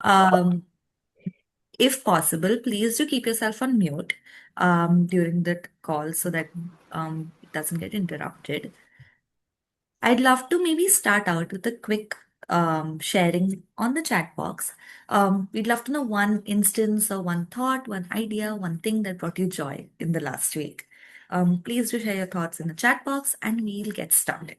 Um, if possible, please do keep yourself on mute during the call so that it doesn't get interrupted. I'd love to maybe start out with a quick sharing on the chat box. We'd love to know one instance or one thought, one idea, one thing that brought you joy in the last week. Please do share your thoughts in the chat box and we'll get started.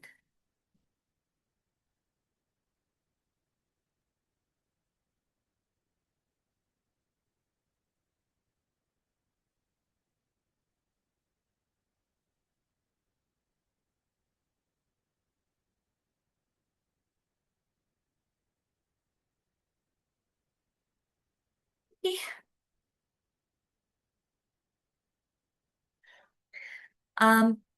Okay.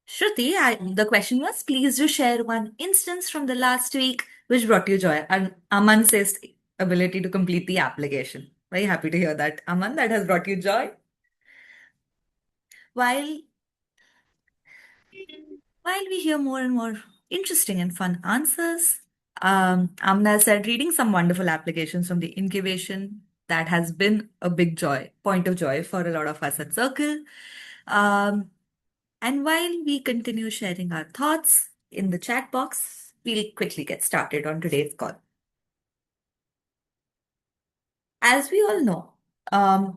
Shruti, the question was, please do share one instance from the last week which brought you joy. And Aman says ability to complete the application. Very happy to hear that. Aman, that has brought you joy. While while we hear more and more interesting and fun answers, Amna said reading some wonderful applications from the incubation that has been a big joy, point of joy for a lot of us at Circle. Um, And while we continue sharing our thoughts in the chat box, we'll quickly get started on today's call. As we all know,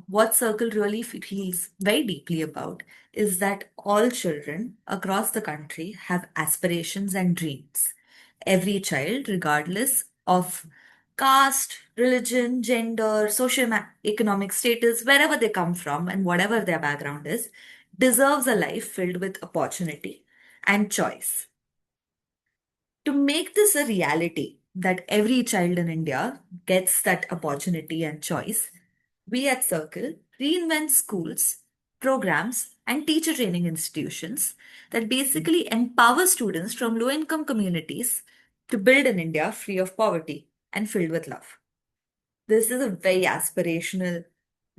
what Circle really feels very deeply about is that all children across the country have aspirations and dreams. Every child, regardless of caste, religion, gender, economic status, wherever they come from, and whatever their background is, deserves a life filled with opportunity and choice. To make this a reality that every child in India gets that opportunity and choice, we at Circle reinvent schools, programs, and teacher training institutions that basically empower students from low income communities to build an India free of poverty and filled with love. This is a very aspirational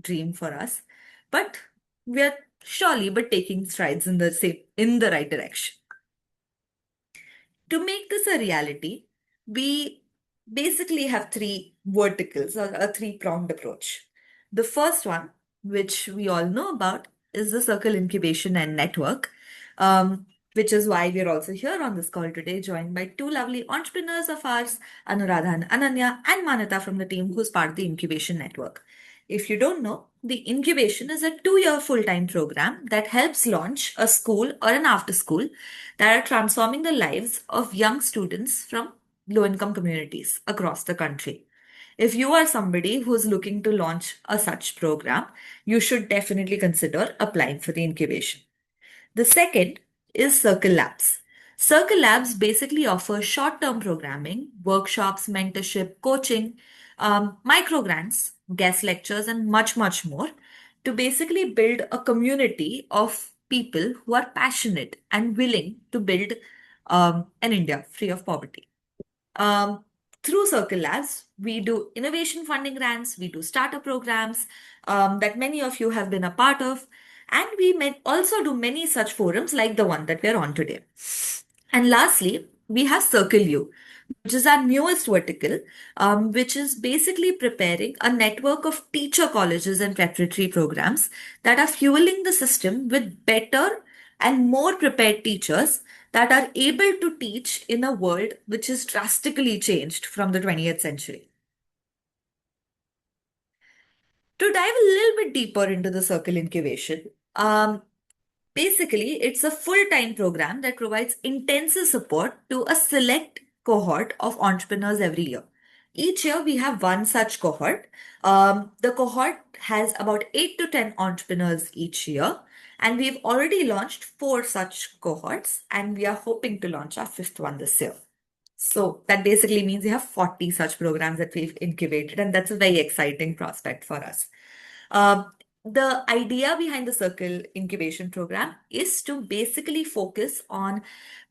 dream for us, but we are surely but taking strides in the right direction. To make this a reality, we basically have three verticals or a three-pronged approach. The first one, which we all know about, is the Circle Incubation and Network, which is why we're also here on this call today, joined by two lovely entrepreneurs of ours, Anuradha and Ananya, and Manyata from the team who's part of the Incubation Network. If you don't know, the incubation is a 2 year full time program that helps launch a school or an after school that are transforming the lives of young students from low income communities across the country. If you are somebody who's looking to launch a such program, you should definitely consider applying for the incubation. The second is Circle Labs. Circle Labs basically offers short term programming, workshops, mentorship, coaching, micro grants, guest lectures, and much, much more to basically build a community of people who are passionate and willing to build an India free of poverty. Um, Through Circle Labs, we do innovation funding grants, we do starter programs that many of you have been a part of, and also do many such forums like the one that we're on today. And lastly, we have Circle U, which is our newest vertical, which is basically preparing a network of teacher colleges and preparatory programs that are fueling the system with better and more prepared teachers that are able to teach in a world which is drastically changed from the 20th century. To dive a little bit deeper into the circle incubation, basically, it's a full time program that provides intensive support to a select cohort of entrepreneurs every year. Each year, we have one such cohort. The cohort has about 8 to 10 entrepreneurs each year, and we've already launched four such cohorts, and we are hoping to launch our fifth one this year. So that basically means we have 40 such programs that we've incubated, and that's a very exciting prospect for us. Um, the idea behind the Circle Incubation Program is to basically focus on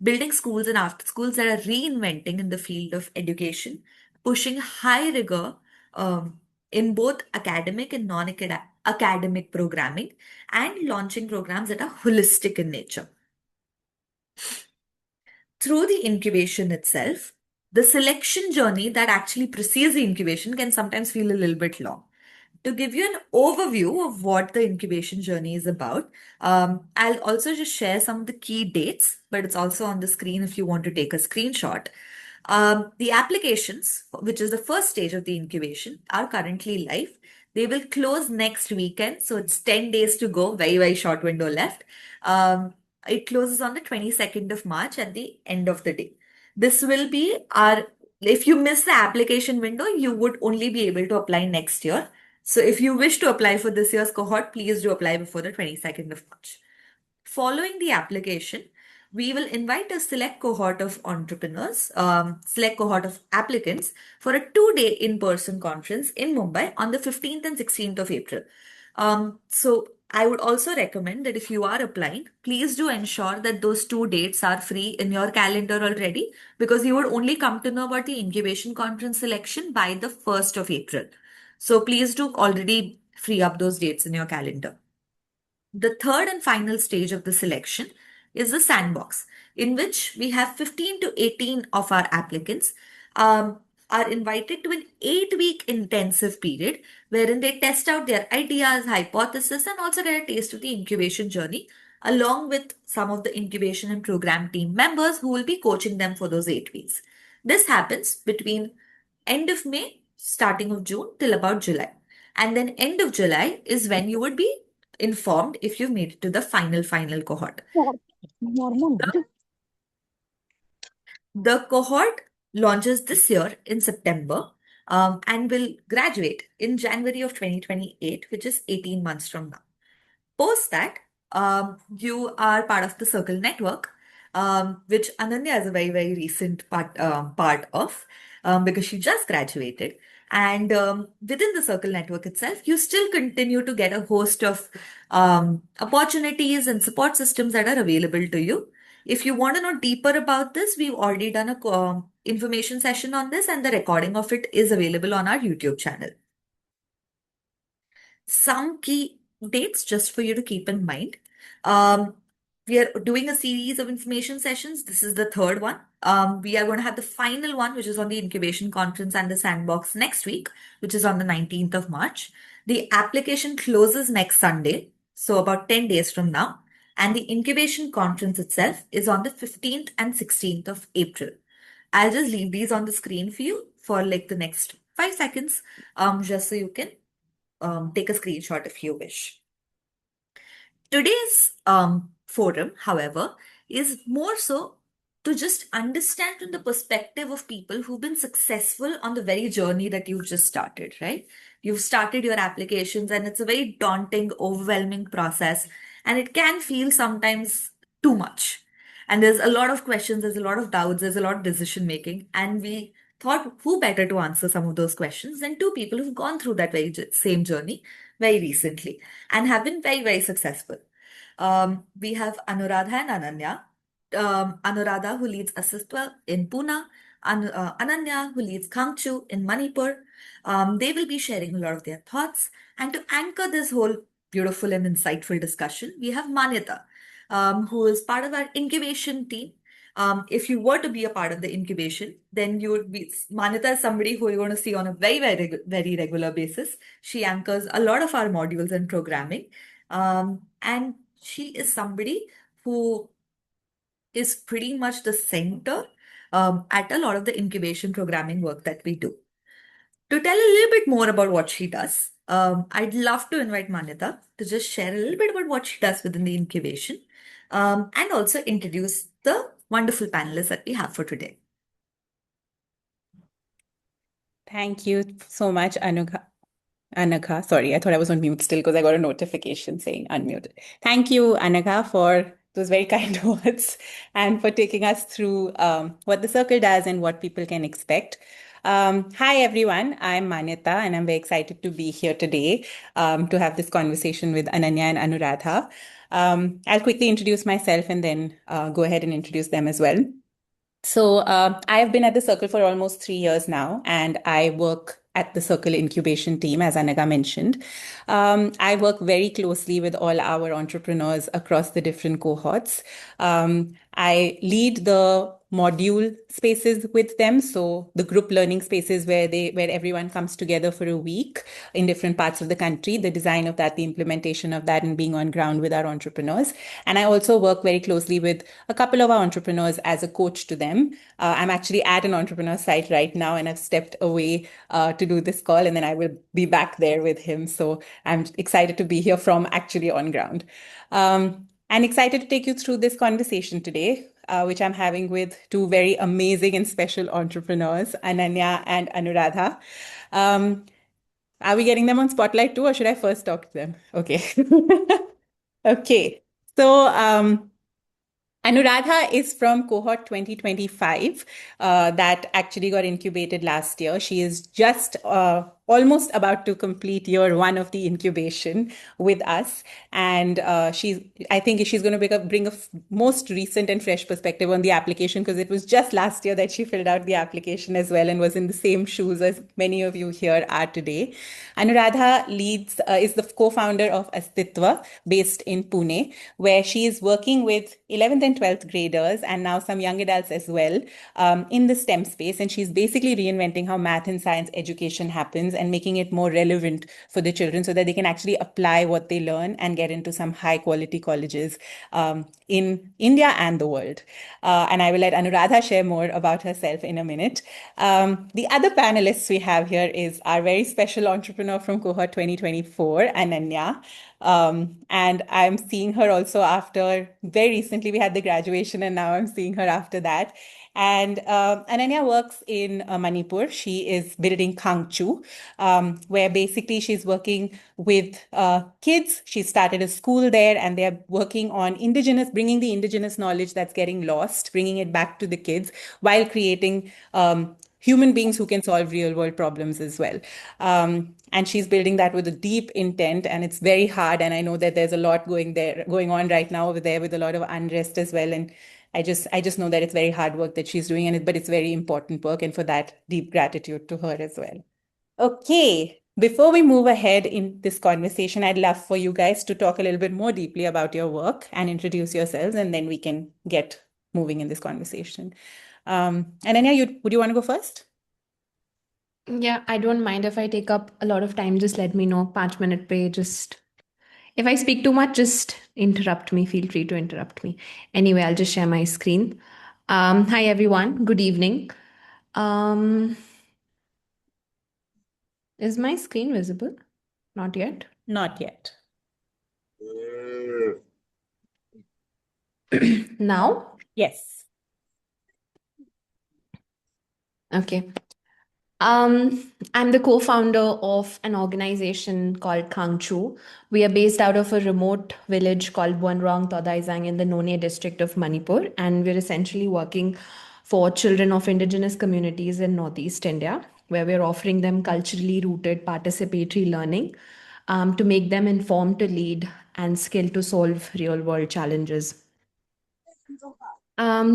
building schools and after schools that are reinventing in the field of education, pushing high rigor um, in both academic and non-academic programming, and launching programs that are holistic in nature. Through the incubation itself, The selection journey that actually precedes the incubation can sometimes feel a little bit long. To give you an overview of what the incubation journey is about, I'll also just share some of the key dates, but it's also on the screen if you want to take a screenshot. The applications, which is the first stage of the incubation, are currently live. They will close next weekend, so it's 10 days to go, very, very short window left. It closes on the 22nd of March at the end of the day. This will be our, if you miss the application window, you would only be able to apply next year. So if you wish to apply for this year's cohort, please do apply before the 22nd of March. Following the application, we will invite a select cohort of entrepreneurs, select cohort of applicants for a 2-day in-person conference in Mumbai on the 15th and 16th of April. So I would also recommend that if you are applying, please do ensure that those 2 dates are free in your calendar already, because you would only come to know about the incubation conference selection by the 1st of April. So please do already free up those dates in your calendar. The third and final stage of the selection is the sandbox, in which we have 15 to 18 of our applicants are invited to an 8-week intensive period wherein they test out their ideas, hypotheses, and also get a taste of the incubation journey, along with some of the incubation and program team members who will be coaching them for those 8 weeks. This happens between end of May, starting of June till about July. And then end of July is when you would be informed if you've made it to the final cohort. The cohort launches this year in September and will graduate in January of 2028, which is 18 months from now. Post that, you are part of the Circle network, which Ananya is a very, very recent part of because she just graduated. And within the Circle network itself, you still continue to get a host of opportunities and support systems that are available to you. If you want to know deeper about this, we've already done a information session on this, and the recording of it is available on our YouTube channel. Some key dates just for you to keep in mind. We are doing a series of information sessions. This is the third one. We are going to have the final one, which is on the incubation conference and the sandbox next week, which is on the 19th of March. The application closes next Sunday, so about 10 days from now. And the incubation conference itself is on the 15th and 16th of April. I'll just leave these on the screen for you for like the next 5 seconds, just so you can take a screenshot if you wish. Today's forum, however, is more so to just understand from the perspective of people who've been successful on the very journey that you've just started, right? You've started your applications and it's a very daunting, overwhelming process, and it can feel sometimes too much. And there's a lot of questions, there's a lot of doubts, there's a lot of decision making, and we thought who better to answer some of those questions than two people who've gone through that very same journey very recently and have been very, very successful. We have Anuradha and Ananya. Anuradha, who leads Astytva in Pune, Ananya, who leads Khaangchu in Manipur. They will be sharing a lot of their thoughts. And to anchor this whole beautiful and insightful discussion, we have Manyata, who is part of our incubation team. If you were to be a part of the incubation, then you would be Manyata is somebody who you're going to see on a very, very, very regular basis. She anchors a lot of our modules and programming. And she is somebody who is pretty much the center at a lot of the incubation programming work that we do. To tell a little bit more about what she does, I'd love to invite Manyata to just share a little bit about what she does within the incubation and also introduce the wonderful panelists that we have for today. Thank you so much, Anaka. Sorry, I thought I was on mute still because I got a notification saying unmuted. Thank you, Anaka, for those very kind words and for taking us through what the Circle does and what people can expect. Hi, everyone. I'm Manyata, and I'm very excited to be here today to have this conversation with Ananya and Anuradha. I'll quickly introduce myself and then go ahead and introduce them as well. So I have been at the Circle for almost 3 years now, and I work at the Circle Incubation team, as Anaga mentioned. I work very closely with all our entrepreneurs across the different cohorts. I lead the module spaces with them. So the group learning spaces where everyone comes together for a week in different parts of the country, the design of that, the implementation of that, and being on ground with our entrepreneurs. And I also work very closely with a couple of our entrepreneurs as a coach to them. I'm actually at an entrepreneur site right now, and I've stepped away to do this call, and then I will be back there with him. So I'm excited to be here from actually on ground. I'm excited to take you through this conversation today, which I'm having with two very amazing and special entrepreneurs, Ananya and Anuradha. Um, are we getting them on Spotlight too, or should I first talk to them? Okay. Okay. So, Anuradha is from cohort 2025 that actually got incubated last year. She is just almost about to complete year one of the incubation with us. And I think she's going to bring a most recent and fresh perspective on the application because it was just last year that she filled out the application as well and was in the same shoes as many of you here are today. Anuradha is the co-founder of Astytva based in Pune, where she is working with 11th and 12th graders and now some young adults as well in the STEM space. And she's basically reinventing how math and science education happens and making it more relevant for the children so that they can actually apply what they learn and get into some high quality colleges in India and the world. And I will let Anuradha share more about herself in a minute. The other panelists we have here is our very special entrepreneur from cohort 2024, Ananya. And I'm seeing her also after very recently we had the graduation, and now I'm seeing her after that. And Ananya works in Manipur. She is building Khaangchu, where basically she's working with kids. She started a school there, and they're working on bringing the indigenous knowledge that's getting lost, bringing it back to the kids while creating human beings who can solve real world problems as well. And she's building that with a deep intent, and it's very hard. And I know that there's a lot going on right now over there with a lot of unrest as well. And I just know that it's very hard work that she's doing, but it's very important work. And for that, deep gratitude to her as well. Okay. Before we move ahead in this conversation, I'd love for you guys to talk a little bit more deeply about your work and introduce yourselves, and then we can get moving in this conversation. Ananya, would you want to go first? Yeah, I don't mind if I take up a lot of time. Just let me know. 5 minute pe just if I speak too much, just interrupt me. Feel free to interrupt me. Anyway, I'll just share my screen. Hi everyone. Good evening. Um, is my screen visible? Not yet. Not yet. Now? Yes. Okay. I'm the co-founder of an organization called Khaangchu. We are based out of a remote village called Buanrong Todaizang in the None district of Manipur, and we're essentially working for children of indigenous communities in Northeast India, where we're offering them culturally rooted participatory learning to make them informed to lead and skilled to solve real-world challenges.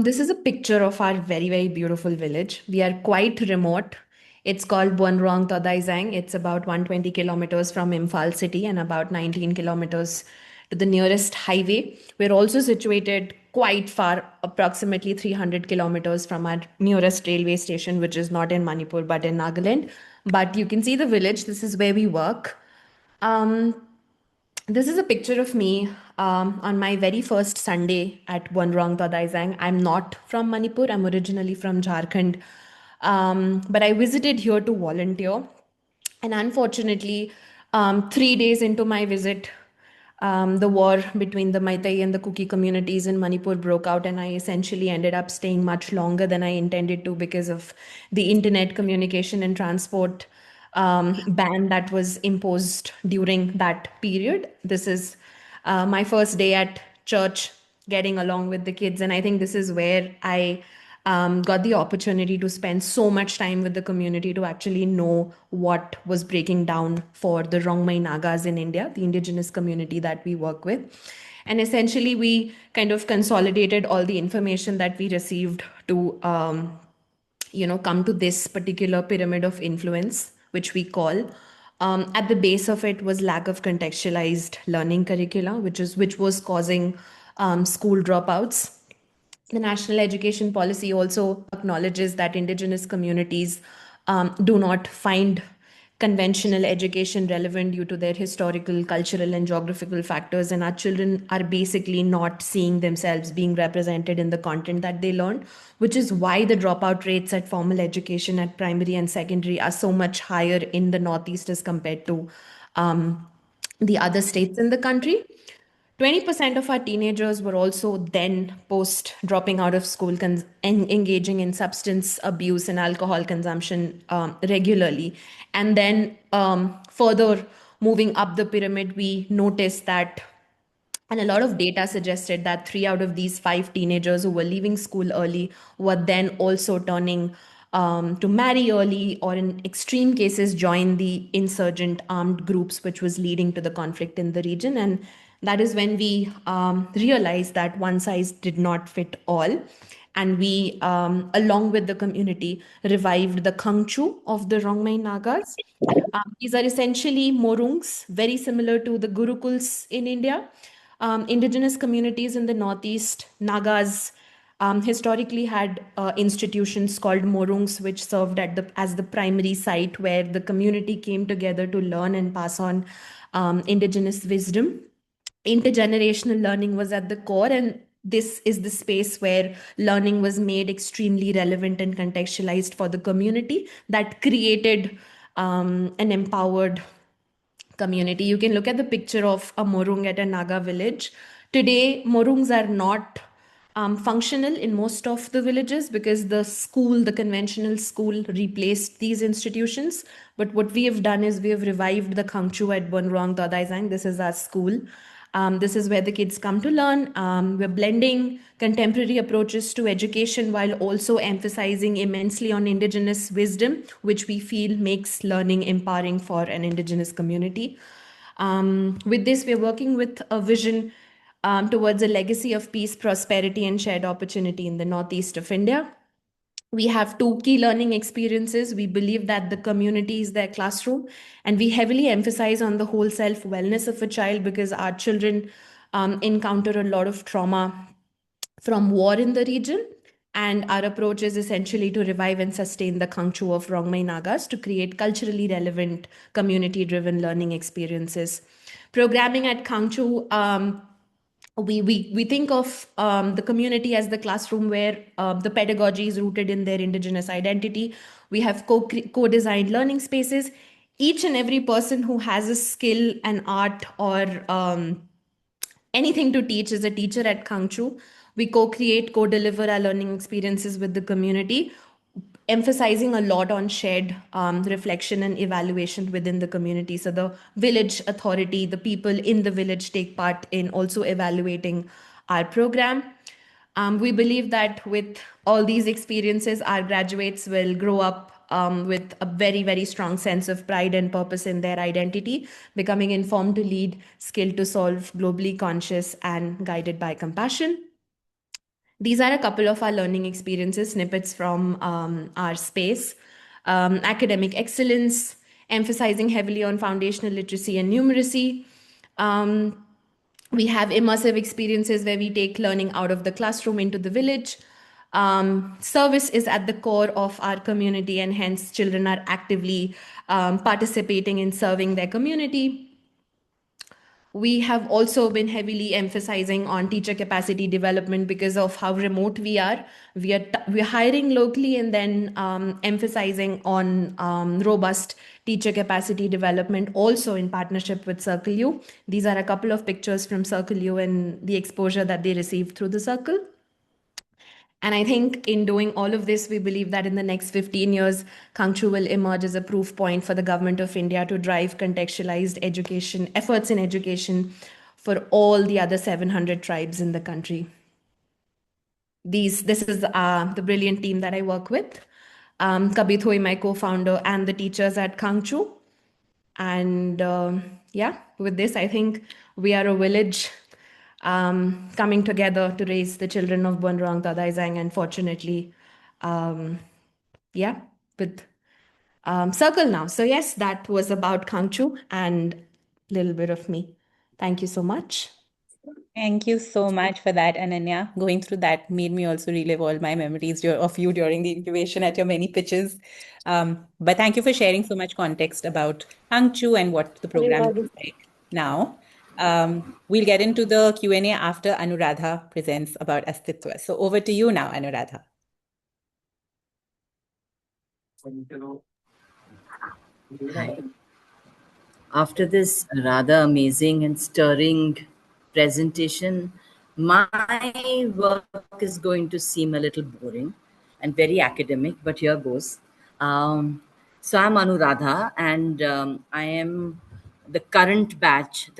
This is a picture of our very, very beautiful village. We are quite remote. It's called Buanrong Todaizang. It's about 120 kilometers from Imphal city and about 19 kilometers to the nearest highway. We're also situated quite far, approximately 300 kilometers from our nearest railway station, which is not in Manipur but in Nagaland. But you can see the village. This is where we work. Um, this is a picture of me on my very first Sunday at Bonrong Tadaizang. I'm not from Manipur, I'm originally from Jharkhand. But I visited here to volunteer. And unfortunately, 3 days into my visit, the war between the Maitai and the Kuki communities in Manipur broke out, and I essentially ended up staying much longer than I intended to because of the internet communication and transport ban that was imposed during that period. This is my first day at church, getting along with the kids, and I think this is where I got the opportunity to spend so much time with the community to actually know what was breaking down for the Rongmai Nagas in India, the indigenous community that we work with. And essentially, we kind of consolidated all the information that we received to come to this particular pyramid of influence, which we call. At the base of it was lack of contextualized learning curricula, which was causing school dropouts. The national education policy also acknowledges that indigenous communities do not find conventional education relevant due to their historical, cultural, and geographical factors, and our children are basically not seeing themselves being represented in the content that they learn, which is why the dropout rates at formal education at primary and secondary are so much higher in the Northeast as compared to the other states in the country. 20% of our teenagers were also then post dropping out of school and engaging in substance abuse and alcohol consumption regularly. And then further moving up the pyramid, we noticed that, and a lot of data suggested that 3 out of these 5 teenagers who were leaving school early were then also turning to marry early, or in extreme cases, join the insurgent armed groups, which was leading to the conflict in the region. And that is when we realized that one size did not fit all. And we, along with the community, revived the Khaangchu of the Rongmei Nagas. These are essentially morungs, very similar to the Gurukuls in India. Indigenous communities in the Northeast, Nagas, historically had institutions called morungs, which served as the primary site where the community came together to learn and pass on indigenous wisdom. Intergenerational learning was at the core, and this is the space where learning was made extremely relevant and contextualized for the community that created an empowered community. You can look at the picture of a morung at a Naga village. Today, morungs are not functional in most of the villages because the school, the conventional school, replaced these institutions. But what we have done is we have revived the Khaangchu at Bonruang Dadaizang. This is our school. This is where the kids come to learn. We're blending contemporary approaches to education while also emphasizing immensely on indigenous wisdom, which we feel makes learning empowering for an indigenous community. With this, we're working with a vision towards a legacy of peace, prosperity, and shared opportunity in the northeast of India. We have 2 key learning experiences. We believe that the community is their classroom, and we heavily emphasize on the whole self wellness of a child because our children encounter a lot of trauma from war in the region. And our approach is essentially to revive and sustain the Khaangchu of Rongmei Nagas to create culturally relevant, community driven learning experiences. Programming at Khaangchu, we think of the community as the classroom where the pedagogy is rooted in their indigenous identity. We have co-designed learning spaces. Each and every person who has a skill, an art, or anything to teach is a teacher at Khaangchu. We co-create, co-deliver our learning experiences with the community, emphasizing a lot on shared reflection and evaluation within the community. So the village authority, the people in the village take part in also evaluating our program. We believe that with all these experiences, our graduates will grow up with a very, very strong sense of pride and purpose in their identity, becoming informed to lead, skilled to solve, globally conscious, and guided by compassion. These are a couple of our learning experiences, snippets from our space. Academic excellence, emphasizing heavily on foundational literacy and numeracy. We have immersive experiences where we take learning out of the classroom into the village. Service is at the core of our community, and hence children are actively participating in serving their community. We have also been heavily emphasizing on teacher capacity development because of how remote we are. We're hiring locally and then emphasizing on robust teacher capacity development, also in partnership with Circle U. These are a couple of pictures from Circle U and the exposure that they received through the Circle. And I think in doing all of this, we believe that in the next 15 years, Khaangchu will emerge as a proof point for the government of India to drive contextualized education, efforts in education for all the other 700 tribes in the country. This is the brilliant team that I work with. Kabit Hoi, my co-founder, and the teachers at Khaangchu. And yeah, with this, I think we are a village coming together to raise the children of Bonrang Dadaizang, and fortunately, yeah, with Circle now. So yes, that was about Khaangchu and a little bit of me. Thank you so much. Thank you so much for that, Ananya. Going through that made me also relive all my memories of you during the incubation at your many pitches. But thank you for sharing so much context about Khaangchu and what the program looks like now. We'll get into the Q&A after Anuradha presents about Astytva. So over to you now, Anuradha. Hi. After this rather amazing and stirring presentation, my work is going to seem a little boring and very academic, but here goes. So I'm Anuradha, and I am the current batch, in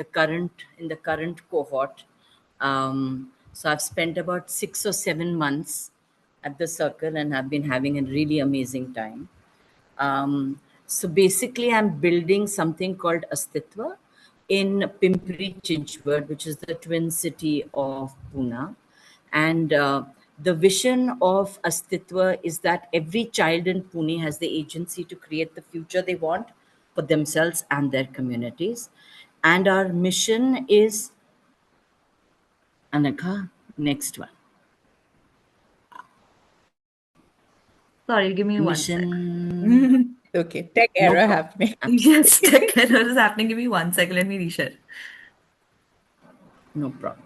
the current cohort. So I've spent about 6 or 7 months at the circle, and I've been having a really amazing time. So basically, I'm building something called Astytva in Pimpri Chinchwad, which is the twin city of Pune. And the vision of Astytva is that every child in Pune has the agency to create the future they want for themselves and their communities. And our mission is, Anaka, next one. Sorry, give me 1 sec. Mission, Okay, tech no error problem. happening. Yes, tech error is happening. Give me 1 second. Let me reshare. No problem.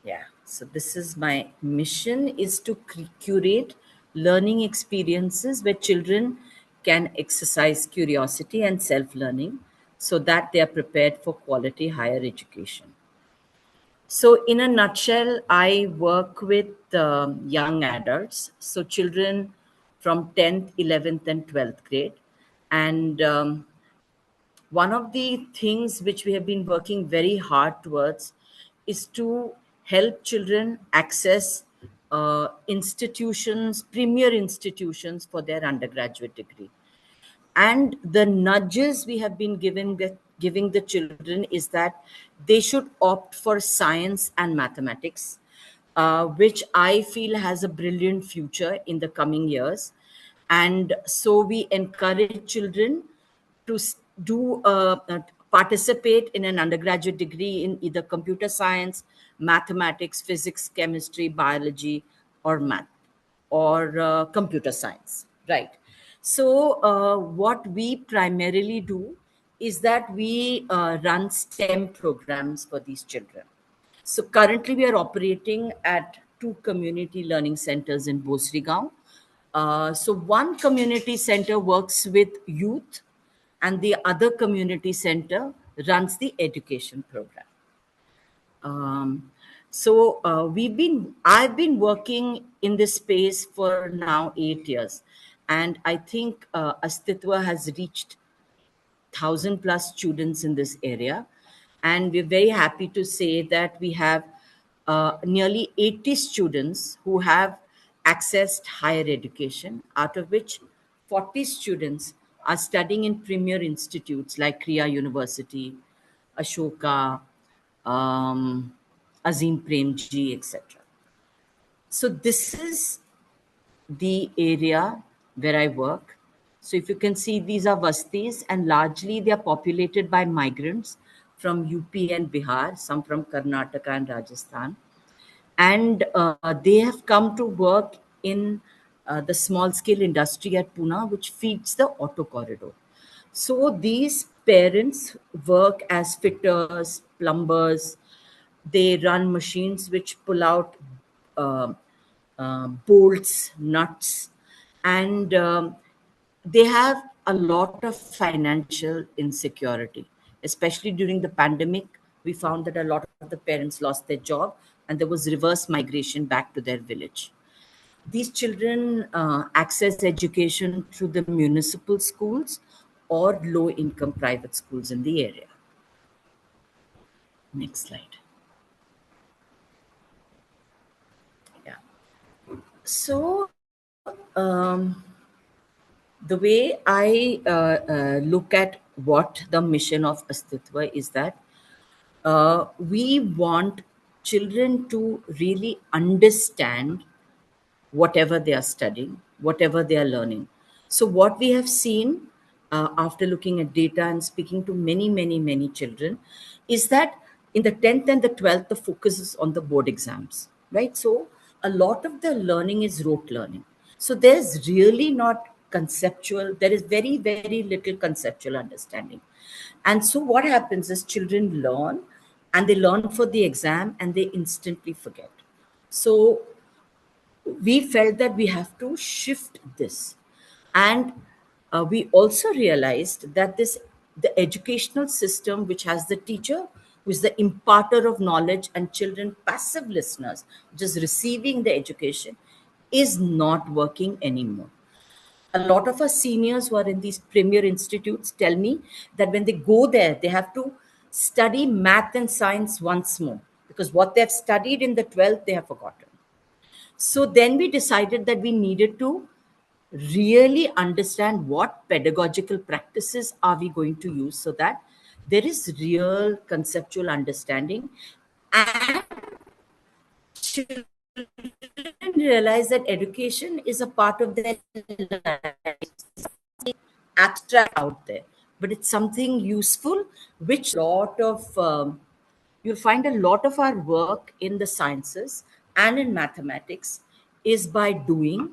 Yeah, so this is my mission, is to curate learning experiences where children can exercise curiosity and self-learning so that they are prepared for quality higher education. So in a nutshell, I work with young adults, so children from 10th, 11th and 12th grade. And one of the things which we have been working very hard towards is to help children access institutions, premier institutions for their undergraduate degree. And the nudges we have been giving the children is that they should opt for science and mathematics, which I feel has a brilliant future in the coming years. And so we encourage children to participate in an undergraduate degree in either computer science, mathematics, physics, chemistry, biology, or math, or computer science, right? So what we primarily do is that we run STEM programs for these children. So currently we are operating at 2 community learning centers in Bosrigaon. So one community center works with youth, and the other community center runs the education program. I've been working in this space for now 8 years, and I think Astytva has reached 1,000+ students in this area. And we're very happy to say that we have nearly 80 students who have accessed higher education, out of which 40 students are studying in premier institutes like Kriya University, Ashoka, um, Azim Premji, etc. So this is the area where I work. So if you can see, these are vastis, and largely they are populated by migrants from UP and Bihar, some from Karnataka and Rajasthan. And they have come to work in the small scale industry at Pune, which feeds the auto corridor. So these parents work as fitters, plumbers. They run machines which pull out uh, bolts, nuts, and they have a lot of financial insecurity. Especially during the pandemic, we found that a lot of the parents lost their job, and there was reverse migration back to their village. These children access education through the municipal schools or low income private schools in the area. Next slide. Yeah. So, the way I look at what the mission of Astytva is that we want children to really understand whatever they are studying, whatever they are learning. So, what we have seen after looking at data and speaking to many, many, many children is that in the 10th and the 12th, the focus is on the board exams, right? So, a lot of the learning is rote learning. So, there's really not conceptual, there is very, very little conceptual understanding. And so, what happens is children learn and they learn for the exam and they instantly forget. So, we felt that we have to shift this, and we also realized that this the educational system, which has the teacher who is the imparter of knowledge and children passive listeners just receiving the education, is not working anymore. A lot of our seniors who are in these premier institutes tell me that when they go there they have to study math and science once more, because what they've studied in the 12th they have forgotten. So then we decided that we needed to really understand what pedagogical practices are we going to use so that there is real conceptual understanding, and children realize that education is a part of their life, abstract out there, but it's something useful, which lot of you'll find a lot of our work in the sciences and in mathematics is by doing,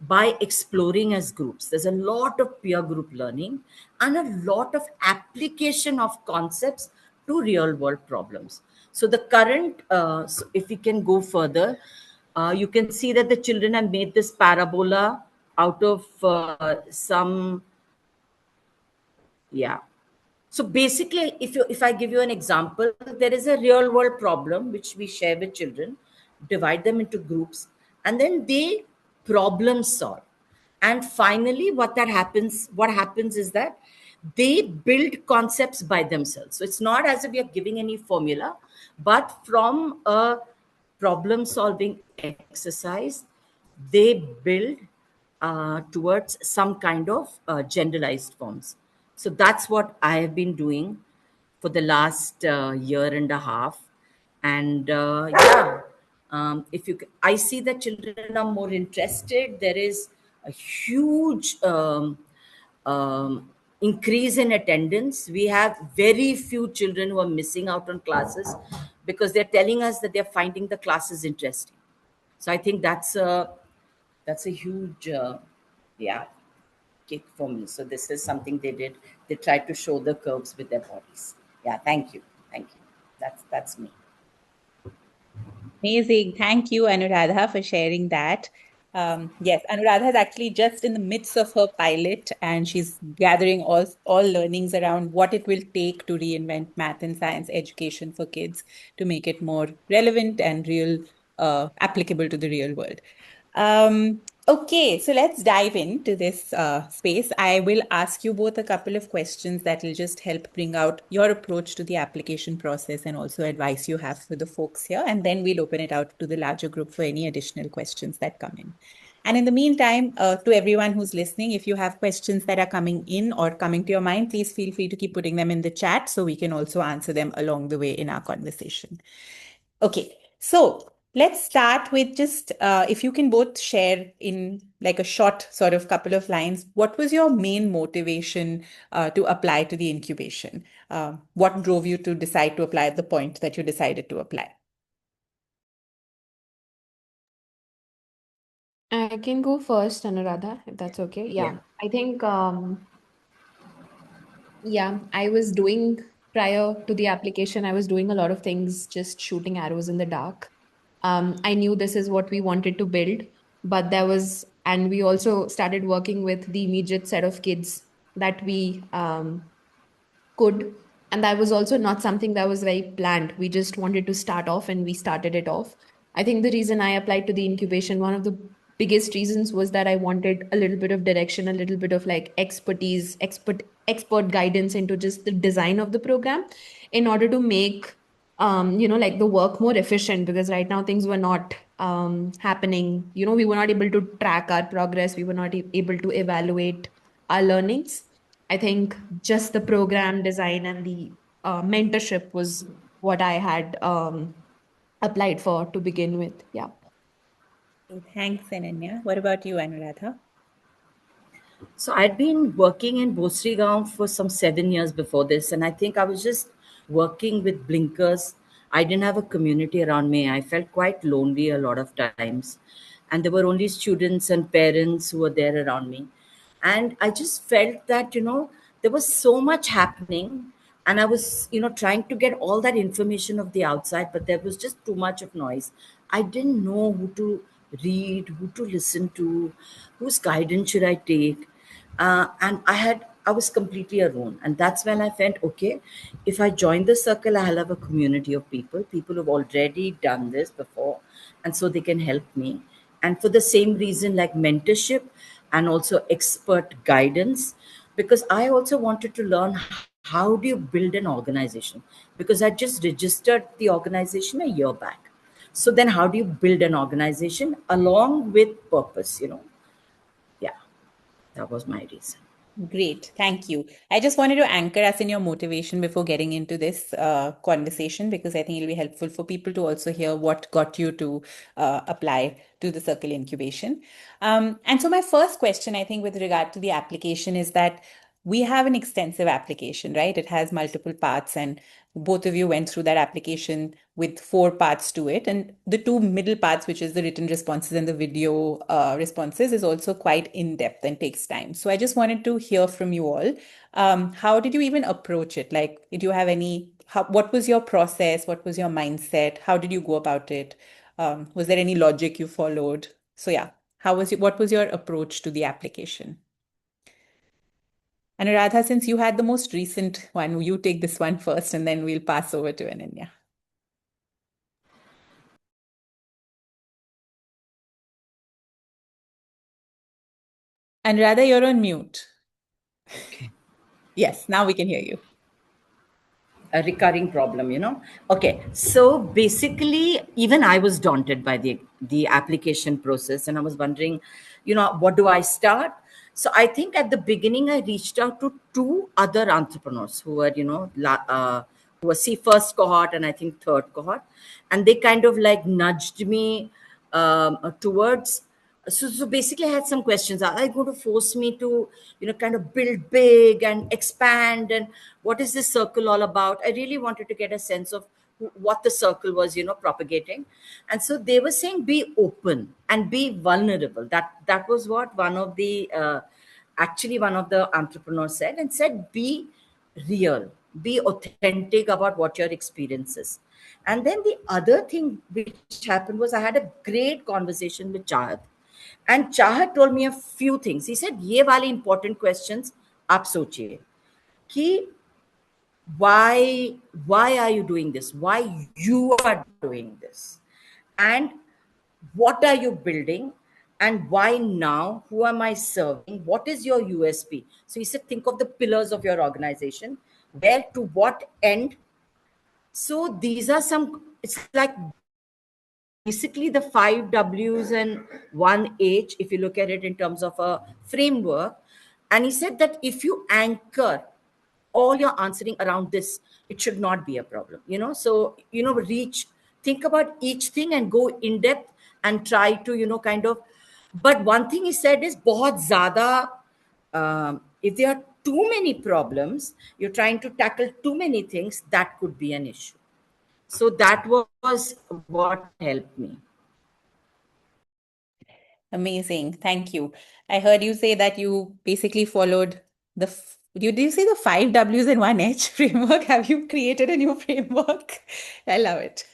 by exploring as groups. There's a lot of peer group learning and a lot of application of concepts to real world problems. So the current, so if we can go further, you can see that the children have made this parabola out of some, yeah. So basically, if I give you an example, there is a real world problem which we share with children, divide them into groups, and then they problem solve. And finally, what happens is that they build concepts by themselves. So it's not as if we are giving any formula, but from a problem solving exercise, they build towards some kind of generalized forms. So that's what I have been doing for the last year and a half. And yeah, if you, I see that children are more interested. There is a huge increase in attendance. We have very few children who are missing out on classes because they're telling us that they're finding the classes interesting. So I think that's a huge yeah, kick for me. So this is something they did. They tried to show the curves with their bodies. Yeah, thank you, thank you. That's me. Amazing. Thank you, Anuradha, for sharing that. Yes, Anuradha is actually just in the midst of her pilot, and she's gathering all learnings around what it will take to reinvent math and science education for kids to make it more relevant and real, applicable to the real world. Okay, so let's dive into this space. I will ask you both a couple of questions that will just help bring out your approach to the application process and also advice you have for the folks here. And then we'll open it out to the larger group for any additional questions that come in. And in the meantime, to everyone who's listening, if you have questions that are coming in or coming to your mind, please feel free to keep putting them in the chat so we can also answer them along the way in our conversation. Okay, so let's start with just if you can both share in like a short sort of couple of lines, what was your main motivation to apply to the incubation? What drove you to decide to apply at the point that you decided to apply? I can go first, Anuradha, if that's okay. Yeah. Yeah, I think yeah, I was doing prior to the application, I was doing a lot of things, just shooting arrows in the dark. I knew this is what we wanted to build, but there was, and we also started working with the immediate set of kids that we could. And that was also not something that was very planned. We just wanted to start off and we started it off. I think the reason I applied to the incubation, one of the biggest reasons was that I wanted a little bit of direction, a little bit of like expertise, expert guidance into just the design of the program in order to make like the work more efficient, because right now things were not happening. We were not able to track our progress. We were not able to evaluate our learnings. I think just the program design and the mentorship was what I had applied for to begin with. Yeah. Thanks, Ananya. What about you, Anuradha? So I'd been working in Bosrigaon for some 7 years before this, and I think I was just working with blinkers. I didn't have a community around me. I felt quite lonely a lot of times, and there were only students and parents who were there around me. And I just felt that there was so much happening, and I was trying to get all that information of the outside, but there was just too much of noise. I didn't know who to read, who to listen to, whose guidance should I take. And I was completely alone, and that's when I felt, okay, if I join the circle, I'll have a community of people who've already done this before, and so they can help me. And for the same reason, like mentorship and also expert guidance, because I also wanted to learn how do you build an organization, because I just registered the organization a year back. So then how do you build an organization along with purpose? Yeah, that was my reason. Great, thank you. I just wanted to anchor us in your motivation before getting into this conversation because I think it'll be helpful for people to also hear what got you to apply to the Circle Incubation. And so, my first question, I think, with regard to the application is that we have an extensive application, right? It has multiple parts, and both of you went through that application with 4 parts to it. And the 2 middle parts, which is the written responses and the video responses, is also quite in depth and takes time. So I just wanted to hear from you all. How did you even approach it? Like, did you have what was your process? What was your mindset? How did you go about it? Was there any logic you followed? So yeah, what was your approach to the application? Anuradha, since you had the most recent one, you take this one first and then we'll pass over to Ananya. Anuradha, you're on mute. Yes, now we can hear you. A recurring problem. Okay, so basically, even I was daunted by the application process, and I was wondering, what do I start? So I think at the beginning, I reached out to two other entrepreneurs who were, who were first cohort and I think third cohort, and they kind of like nudged me towards. So basically, I had some questions. Are they going to force me to, kind of build big and expand? And what is this circle all about? I really wanted to get a sense of what the circle was, propagating. And so they were saying, be open and be vulnerable. That was what one of the entrepreneurs said, and said, be real, be authentic about what your experience is. And then the other thing which happened was I had a great conversation with Chahat. And Chahat told me a few things. He said, ये वाले important questions आप सोचिए कि why are you doing this? Why you are doing this? And what are you building? And why now? Who am I serving? What is your USP? So he said, think of the pillars of your organization. Where to what end? So these are it's like basically the 5 W's and 1 H, if you look at it in terms of a framework. And he said that if you anchor all your answering around this, it should not be a problem. So, think about each thing and go in depth and try to, kind of. But one thing he said is, bahut zyada, if there are too many problems, you're trying to tackle too many things, that could be an issue. So that was what helped me. Amazing. Thank you. I heard you say that you basically followed did you say the 5 W's and 1 H framework? Have you created a new framework? I love it.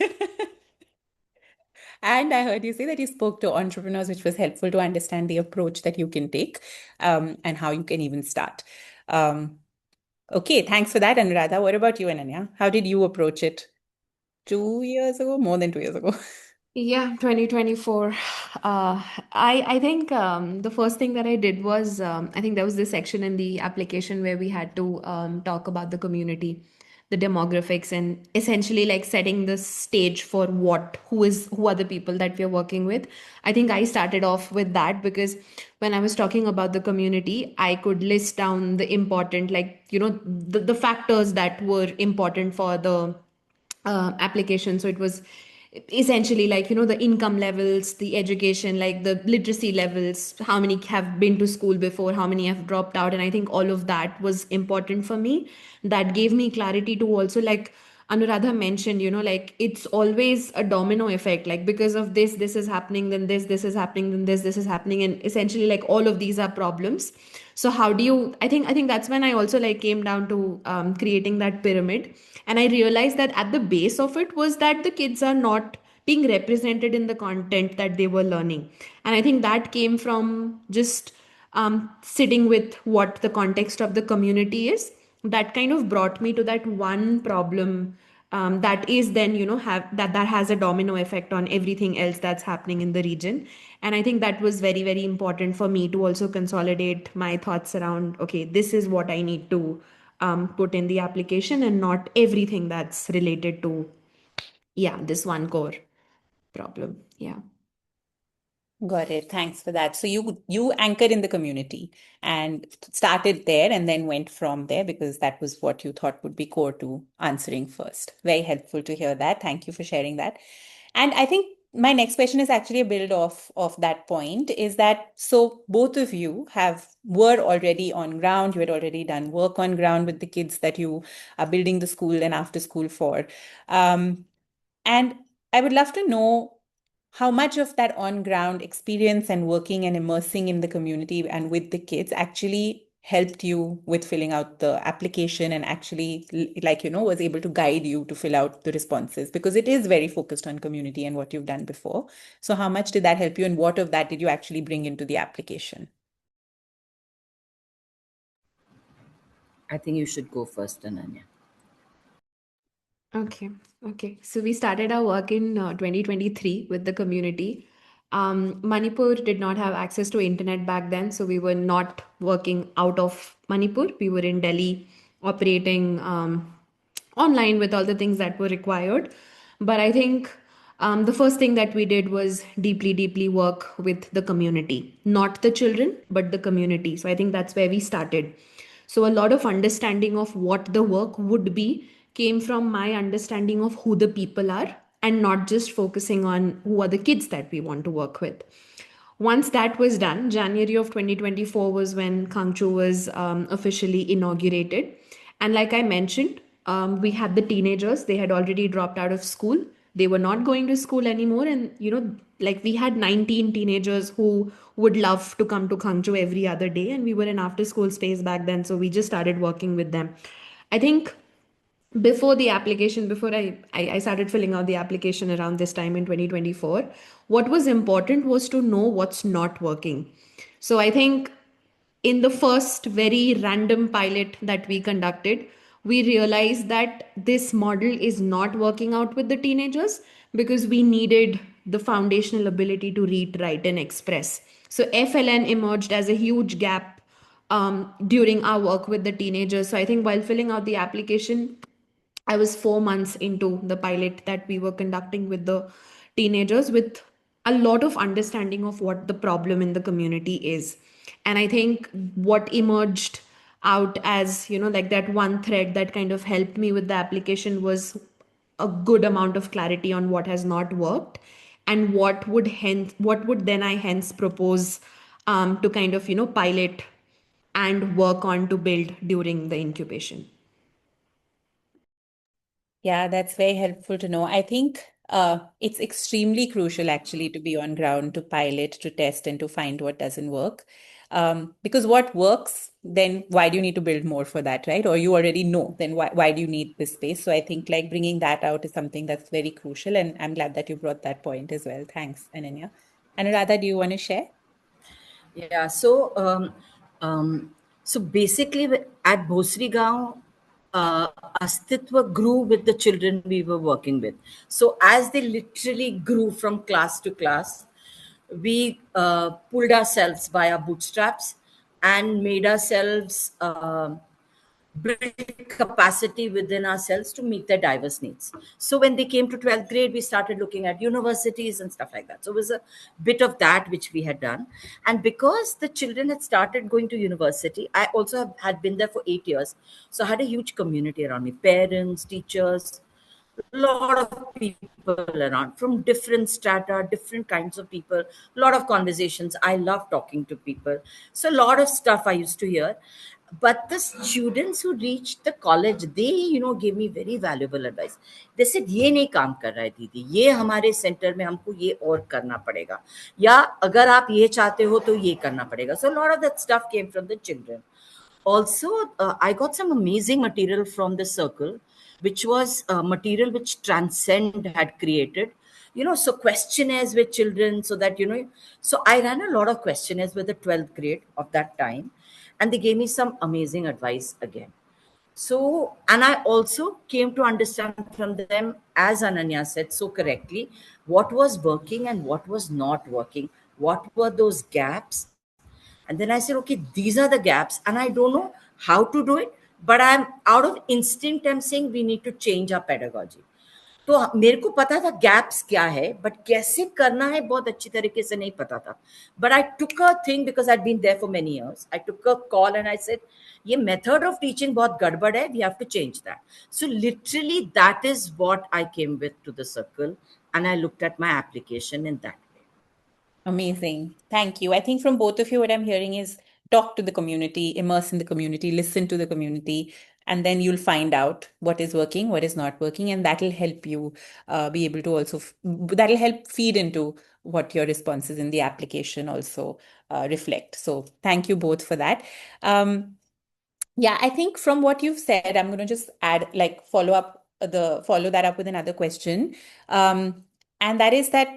And I heard you say that you spoke to entrepreneurs, which was helpful to understand the approach that you can take and how you can even start. Okay, thanks for that, Anuradha. What about you, Ananya? How did you approach it 2 years ago? More than 2 years ago. Yeah, 2024. I think the first thing that I did was I think there was this section in the application where we had to talk about the community, the demographics, and essentially like setting the stage for who are the people that we're working with. I think I started off with that because when I was talking about the community, I could list down the important, like, the factors that were important for the application. So it was essentially, like, the income levels, the education, like the literacy levels, how many have been to school before, how many have dropped out. And I think all of that was important for me. That gave me clarity to also, like Anuradha mentioned, like it's always a domino effect. Like, because of this is happening, then this is happening, then this is happening. And essentially, like, all of these are problems. So how do you, I think that's when I also, like, came down to creating that pyramid. And I realized that at the base of it was that the kids are not being represented in the content that they were learning. And I think that came from just sitting with what the context of the community is. That kind of brought me to that one problem, that is then, have that has a domino effect on everything else that's happening in the region. And I think that was very, very important for me to also consolidate my thoughts around, okay, this is what I need to put in the application, and not everything that's related to, yeah, this one core problem. Yeah. Got it. Thanks for that. So you anchored in the community and started there and then went from there because that was what you thought would be core to answering first. Very helpful to hear that. Thank you for sharing that. And I think my next question is actually a build off of that point, is that so both of you were already on ground, you had already done work on ground with the kids that you are building the school and after school for. And I would love to know how much of that on-ground experience and working and immersing in the community and with the kids actually helped you with filling out the application and actually, like, was able to guide you to fill out the responses, because it is very focused on community and what you've done before. So how much did that help you, and what of that did you actually bring into the application? I think you should go first, Ananya. Okay. Okay. So we started our work in 2023 with the community. Manipur did not have access to internet back then, so we were not working out of Manipur. We were in Delhi operating online with all the things that were required. But I think the first thing that we did was deeply, deeply work with the community, not the children, but the community. So I think that's where we started. So a lot of understanding of what the work would be came from my understanding of who the people are, and not just focusing on who are the kids that we want to work with. Once that was done, January of 2024 was when Khaangchu was officially inaugurated. And like I mentioned, we had the teenagers, they had already dropped out of school. They were not going to school anymore. And, like, we had 19 teenagers who would love to come to Khaangchu every other day. And we were in after school space back then. So we just started working with them. I think before the application, before I started filling out the application around this time in 2024, what was important was to know what's not working. So I think in the first very random pilot that we conducted, we realized that this model is not working out with the teenagers because we needed the foundational ability to read, write, and express. So FLN emerged as a huge gap during our work with the teenagers. So I think while filling out the application, I was 4 months into the pilot that we were conducting with the teenagers, with a lot of understanding of what the problem in the community is. And I think what emerged out as, like that one thread that kind of helped me with the application was a good amount of clarity on what has not worked, and what would then I hence propose to kind of, pilot and work on to build during the incubation. Yeah, that's very helpful to know. I think it's extremely crucial actually to be on ground, to pilot, to test, and to find what doesn't work. Because what works, then why do you need to build more for that, right? Or you already know, then why do you need this space? So I think like bringing that out is something that's very crucial. And I'm glad that you brought that point as well. Thanks, Ananya. Anuradha, do you want to share? Yeah, so basically at Bhosri Gaon, Astytva grew with the children we were working with. So as they literally grew from class to class, we pulled ourselves by our bootstraps and made ourselves build capacity within ourselves to meet their diverse needs. So when they came to 12th grade, we started looking at universities and stuff like that. So it was a bit of that which we had done. And because the children had started going to university, I also had been there for 8 years. So I had a huge community around me, parents, teachers, lot of people around from different strata, different kinds of people, a lot of conversations. I love talking to people. So, a lot of stuff I used to hear. But the students who reached the college, they, gave me very valuable advice. They said, ये नहीं काम कर रहा है दीदी, ये हमारे centre में हमको ये और करना पड़ेगा, या अगर आप ये चाहते हो तो ये करना पड़ेगा. So, a lot of that stuff came from the children. Also, I got some amazing material from the circle, which was material which Transcend had created. So questionnaires with children, so that, so I ran a lot of questionnaires with the 12th grade of that time, and they gave me some amazing advice again. So, and I also came to understand from them, as Ananya said so correctly, what was working and what was not working, what were those gaps. And then I said, okay, these are the gaps, and I don't know how to do it, but I'm out of instinct, I'm saying we need to change our pedagogy. तो मेरे को पता था gaps क्या है, but कैसे करना है बहुत अच्छी तरीके से नहीं पता था. But I took a thing, because I been there for many years, I took a call and I said, ये मेथड ऑफ टीचिंग बहुत गड़बड़ है, we have to change that. So literally that is what I came with to the circle, and I looked at my application in that. Amazing. Thank you. I think from both of you, what I'm hearing is talk to the community, immerse in the community, listen to the community, and then you'll find out what is working, what is not working, and that'll help you be able to also, that'll help feed into what your responses in the application also reflect. So thank you both for that. Yeah, I think from what you've said, I'm going to just add, like, follow that up with another question. And that is that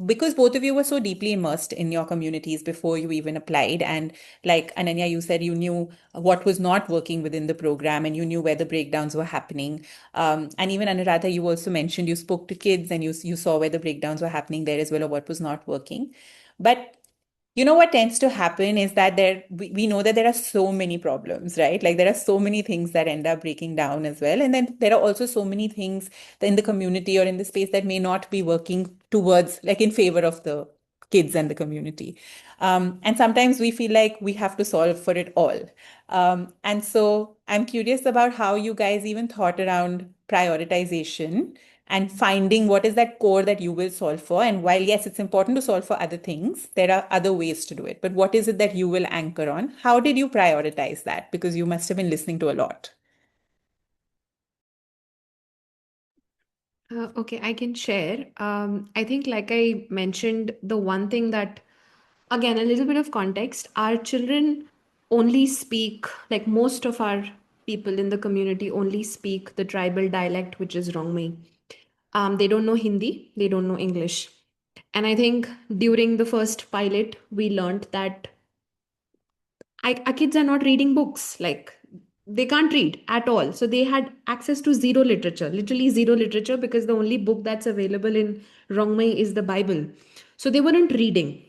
because both of you were so deeply immersed in your communities before you even applied, and like Ananya, you said you knew what was not working within the program and you knew where the breakdowns were happening. And even Anuradha, you also mentioned you spoke to kids and you saw where the breakdowns were happening there as well, or what was not working. But you know what tends to happen is that we know that there are so many problems, right? Like there are so many things that end up breaking down as well. And then there are also so many things in the community or in the space that may not be working towards, like in favor of the kids and the community. And sometimes we feel like we have to solve for it all. And so I'm curious about how you guys even thought around prioritization and finding what is that core that you will solve for. And while, yes, it's important to solve for other things, there are other ways to do it. But what is it that you will anchor on? How did you prioritize that? Because you must have been listening to a lot. Okay, I can share. I think, like I mentioned, the one thing that, again, a little bit of context, our children only speak, like most of our people in the community only speak the tribal dialect, which is Rongmei. They don't know Hindi, they don't know English. And I think during the first pilot, we learned that our kids are not reading books. Like they can't read at all. So they had access to zero literature, literally zero literature, because the only book that's available in Rongmei is the Bible. So they weren't reading.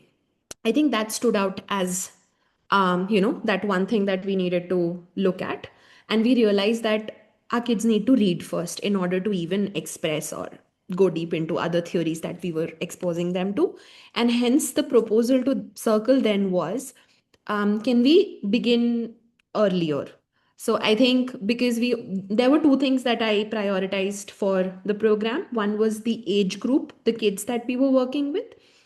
I think that stood out as, that one thing that we needed to look at. And we realized that our kids need to read first in order to even express or go deep into other theories that we were exposing them to. And hence, the proposal to Circle then was, can we begin earlier? So I think because there were two things that I prioritized for the program. One was the age group, the kids that we were working with,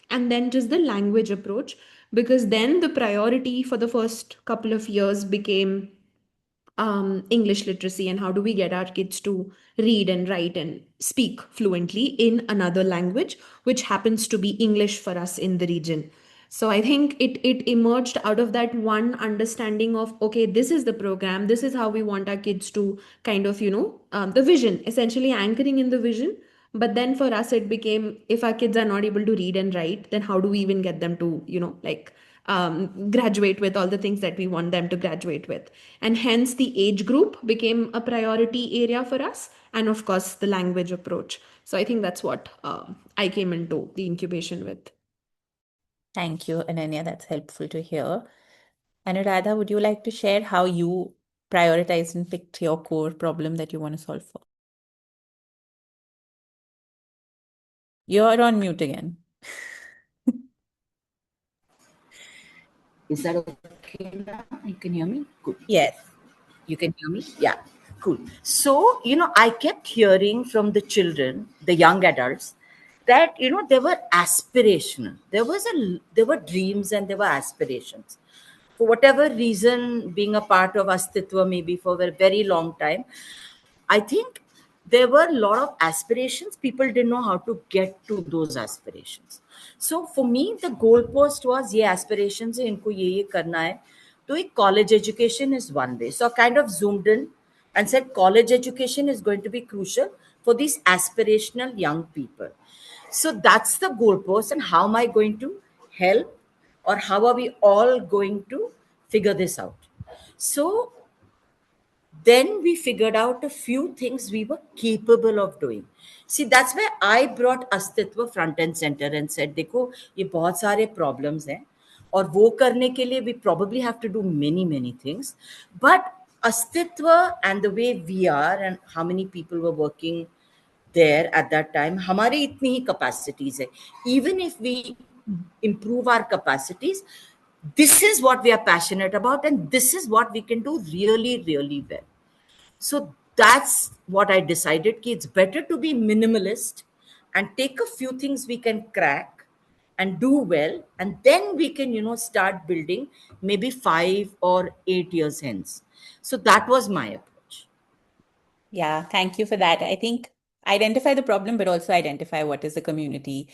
and then just the language approach, because then the priority for the first couple of years became English literacy, and how do we get our kids to read and write and speak fluently in another language, which happens to be English for us in the region. So I think it emerged out of that one understanding of, okay, this is the program, this is how we want our kids to kind of, the vision, essentially anchoring in the vision. But then for us, it became, if our kids are not able to read and write, then how do we even get them to, like graduate with all the things that we want them to graduate with? And hence the age group became a priority area for us. And of course, the language approach. So I think that's what I came into the incubation with. Thank you, Ananya. That's helpful to hear. Anuradha, would you like to share how you prioritized and picked your core problem that you want to solve for? You're on mute again. Is that okay now? You can hear me? Good. Yes. You can hear me? Yeah. Cool. So, I kept hearing from the children, the young adults, that, they were aspirational. There were dreams and there were aspirations. For whatever reason, being a part of Astytva maybe for a very long time, I think there were a lot of aspirations. People didn't know how to get to those aspirations. So for me, the goalpost was, ये aspirations है, इनको ये करना है. तो एक college education is one way. So I kind of zoomed in and said college education is going to be crucial for these aspirational young people. So that's the goalpost. And how am I going to help, or how are we all going to figure this out? So then we figured out a few things we were capable of doing. See, that's where I brought Astytva front and center and said, देखो ये बहुत सारे problems हैं, और वो करने के लिए we probably have to do many things, but Astytva and the way we are and how many people were working there at that time, हमारे इतनी ही capacities है. Even if we improve our capacities, this is what we are passionate about, and this is what we can do really well. So that's what I decided, ki it's better to be minimalist and take a few things we can crack and do well, and then we can, start building maybe 5 or 8 years hence. So that was my approach. Yeah, thank you for that. I think identify the problem, but also identify what is the community,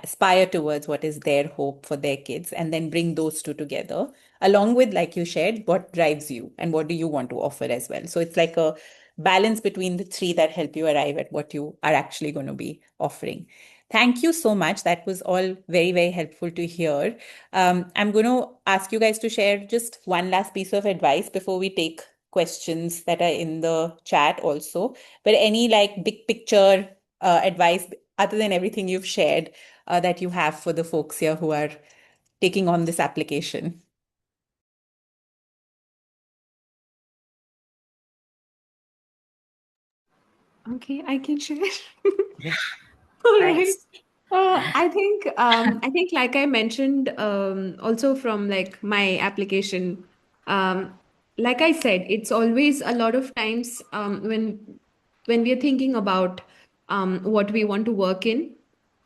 aspire towards what is their hope for their kids, and then bring those two together, along with, like you shared, what drives you and what do you want to offer as well. So it's like a balance between the three that help you arrive at what you are actually going to be offering. Thank you so much. That was all very helpful to hear. I'm going to ask you guys to share just one last piece of advice before we take questions that are in the chat also. But any like big picture advice other than everything you've shared that you have for the folks here who are taking on this application? Okay, I can share. Yeah, All right. thanks. I think like I mentioned, also from like my application, um, like I said, it's always a lot of times when we are thinking about what we want to work in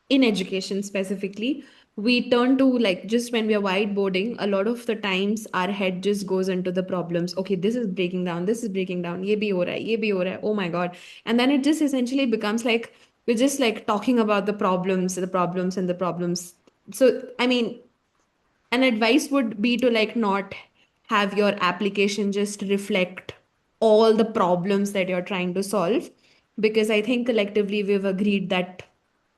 education specifically, we turn to like just when we are whiteboarding, a lot of the times our head just goes into the problems. Okay, this is breaking down, this is breaking down, ye bhi ho raha hai, ye bhi ho raha hai, oh my God. And then it just essentially becomes like we're just like talking about the problems and the problems. So, I mean, an advice would be to like not have your application just reflect all the problems that you're trying to solve, because I think collectively we've agreed that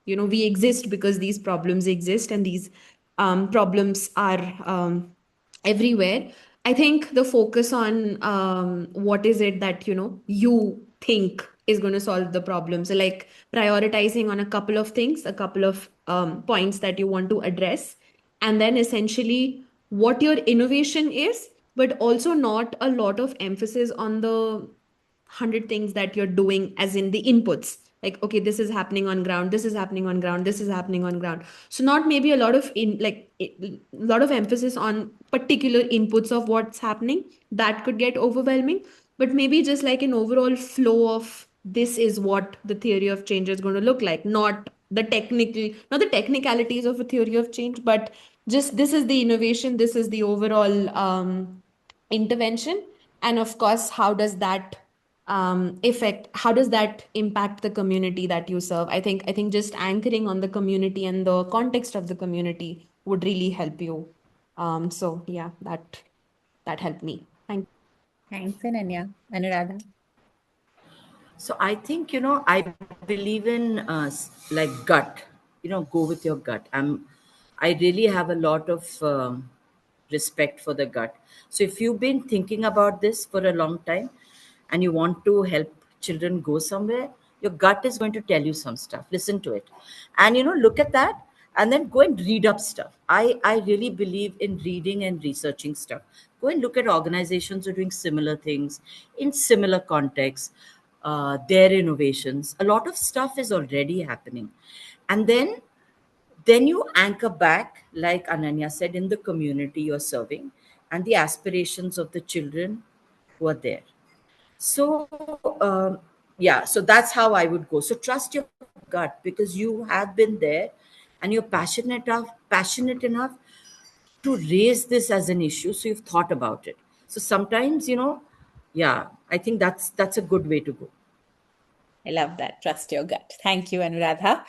we exist because these problems exist, and these problems are everywhere. I think the focus on what is it that you think is going to solve the problem. So like prioritizing on a couple of things, a couple of points that you want to address, and then essentially what your innovation is, but also not a lot of emphasis on the 100 things that you're doing as in the inputs. Like, okay, this is happening on ground, this is happening on ground, this is happening on ground. So not maybe a lot of lot of emphasis on particular inputs of what's happening, that could get overwhelming. But maybe just like an overall flow of this is what the theory of change is going to look like, not the technicalities of a theory of change, but just this is the innovation, this is the overall intervention. And of course, how does that impact the community that you serve? I think just anchoring on the community and the context of the community would really help you. So yeah, that helped me. Thank Thanks, Ananya. Anuradha. So I think, I believe in like gut, go with your gut. I really have a lot of respect for the gut. So if you've been thinking about this for a long time and you want to help children go somewhere, your gut is going to tell you some stuff. Listen to it. And, look at that and then go and read up stuff. I really believe in reading and researching stuff. Go and look at organizations who are doing similar things in similar contexts, their innovations. A lot of stuff is already happening. And then you anchor back, like Ananya said, in the community you're serving and the aspirations of the children who are there. So, yeah, so that's how I would go. So trust your gut because you have been there and you're passionate enough to raise this as an issue. So you've thought about it. So sometimes, yeah, I think that's a good way to go. I love that. Trust your gut. Thank you, Anuradha.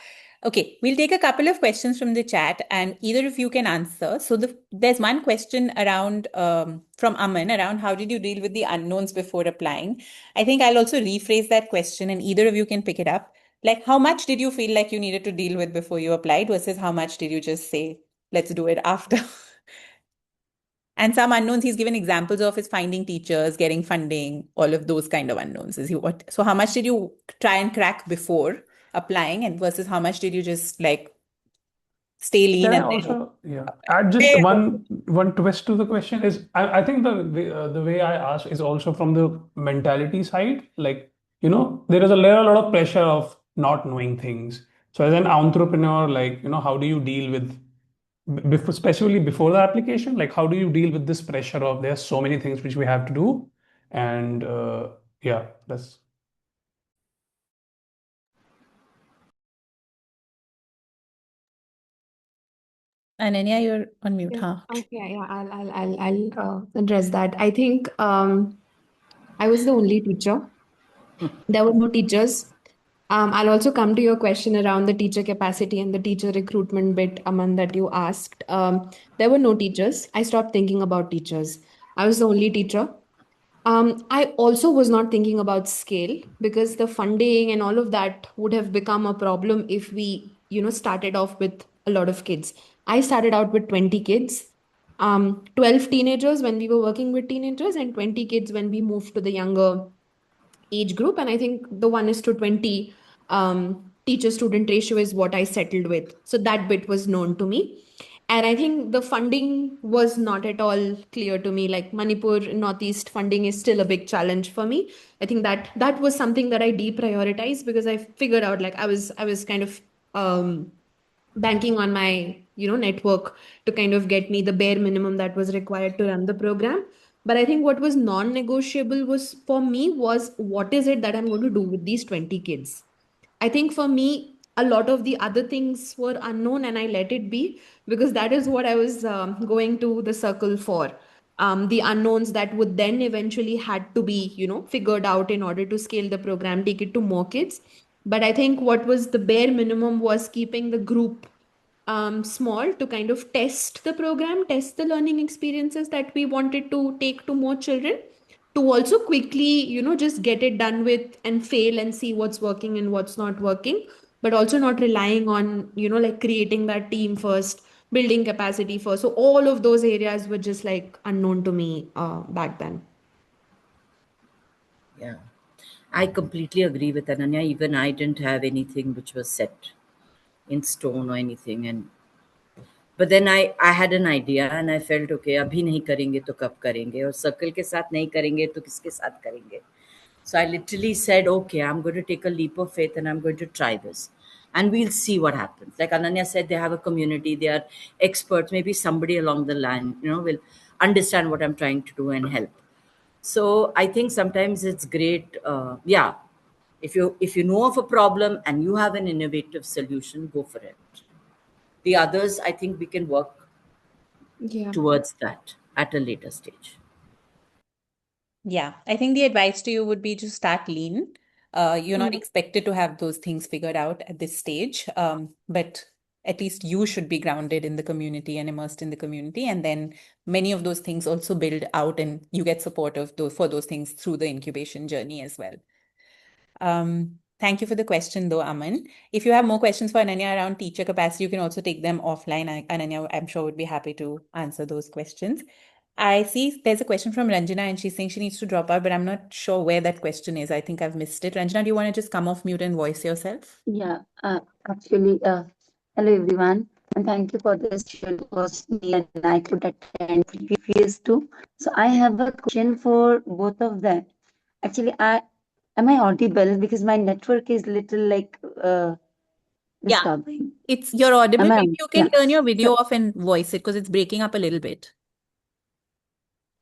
Okay, we'll take a couple of questions from the chat and either of you can answer. So there's one question around from Aman around how did you deal with the unknowns before applying? I think I'll also rephrase that question and either of you can pick it up. Like how much did you feel like you needed to deal with before you applied versus how much did you just say, let's do it after? And some unknowns he's given examples of is finding teachers, getting funding, all of those kind of unknowns. Is he what? So how much did you try and crack before applying, and versus how much did you just like stay lean Can I and then also, yeah, add just yeah, one twist to the question is I think the way I ask is also from the mentality side. Like, there is a lot of pressure of not knowing things. So as an entrepreneur, like, how do you deal with before, especially before the application? Like, how do you deal with this pressure of there's so many things which we have to do? And yeah, that's Ananya, you're on mute, Yeah. huh? Okay. Yeah. I'll address that. I think I was the only teacher. There were no teachers. I'll also come to your question around the teacher capacity and the teacher recruitment bit, Aman, that you asked. There were no teachers. I stopped thinking about teachers. I was the only teacher. I also was not thinking about scale because the funding and all of that would have become a problem if we, started off with a lot of kids. I started out with 20 kids, 12 teenagers when we were working with teenagers, and 20 kids when we moved to the younger age group. And I think the 1:20 teacher student ratio is what I settled with. So that bit was known to me. And I think the funding was not at all clear to me. Like Manipur Northeast funding is still a big challenge for me. I think that was something that I deprioritized because I figured out like I was kind of banking on my network to kind of get me the bare minimum that was required to run the program. But I think what was non-negotiable was for me was what is it that I'm going to do with these 20 kids. I think for me a lot of the other things were unknown and I let it be because that is what I was going to the circle for. The unknowns that would then eventually had to be figured out in order to scale the program, take it to more kids. But I think what was the bare minimum was keeping the group small to kind of test the program, test the learning experiences that we wanted to take to more children, to also quickly, just get it done with and fail and see what's working and what's not working, but also not relying on, like creating that team first, building capacity first. So all of those areas were just like unknown to me back then. Yeah. I completely agree with Ananya. Even I didn't have anything which was set in stone or anything. But then I had an idea and I felt okay, अभी नहीं करेंगे तो कब करेंगे और circle के साथ नहीं करेंगे तो किसके साथ करेंगे. So I literally said, okay, I'm going to take a leap of faith and I'm going to try this. And we'll see what happens. Like Ananya said, they have a community, they are experts. Maybe somebody along the line, will understand what I'm trying to do and help. So I think sometimes it's great. Yeah, if you know of a problem and you have an innovative solution, go for it. The others, I think we can work Yeah. towards that at a later stage. Yeah, I think the advice to you would be to start lean. You're not expected to have those things figured out at this stage, but at least you should be grounded in the community and immersed in the community. And then many of those things also build out, and you get support for those things through the incubation journey as well. Thank you for the question, though, Aman. If you have more questions for Ananya around teacher capacity, you can also take them offline. Ananya, I'm sure, would be happy to answer those questions. I see there's a question from Ranjana and she's saying she needs to drop out, but I'm not sure where that question is. I think I've missed it. Ranjana, do you want to just come off mute and voice yourself? Yeah, actually, hello everyone, and thank you for this show. It was me and I could attend previous too. So I have a question for both of them. Actually, am I audible because my network is little like Yeah, disturbing. you're audible. Am I? Maybe you can Yeah. turn your So video off and voice it because it's breaking up a little bit.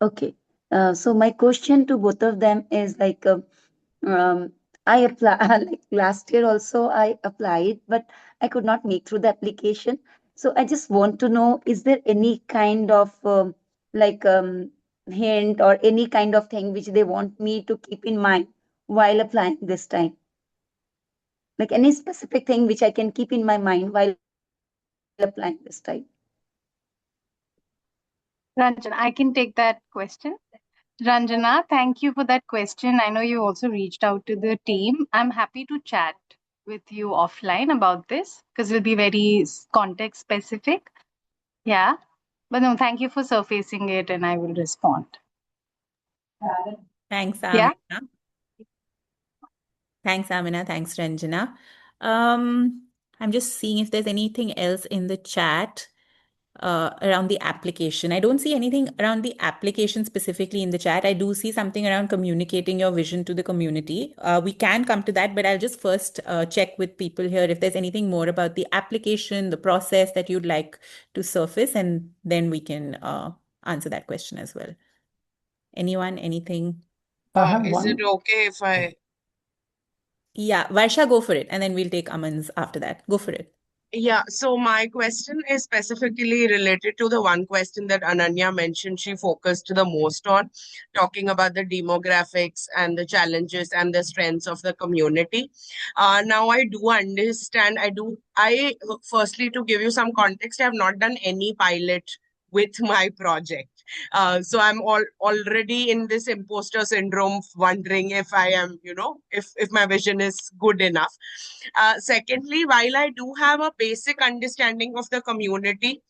okay. So my question to both of them is like, um, I apply like last year also I applied, but I could not make through the application. So I just want to know, is there any kind of like hint or any kind of thing which they want me to keep in mind while applying this time? Like any specific thing which I can keep in my mind while applying this time? Ranjan, I can take that question. Ranjana, thank you for that question. I know you also reached out to the team. I'm happy to chat with you offline about this because it'll be very context specific. Yeah. But no, thank you for surfacing it and I will respond. Thanks, Yeah. Amina. Thanks, Amina. Thanks, Ranjana. I'm just seeing if there's anything else in the chat around the application. I don't see anything around the application specifically in the chat. I do see something around communicating your vision to the community. We can come to that, but I'll just first check with people here if there's anything more about the application, the process that you'd like to surface, and then we can answer that question as well. Anyone, anything? I have Is it one. okay if I? Yeah, Varsha, go for it. And then we'll take Aman's after that. Go for it. Yeah, so my question is specifically related to the one question that Ananya mentioned. She focused the most on talking about the demographics and the challenges and the strengths of the community. Now I do understand. I firstly, to give you some context, I have not done any pilot with my project. So I'm already in this imposter syndrome, wondering if I am, if my vision is good enough. Secondly, while I do have a basic understanding of the community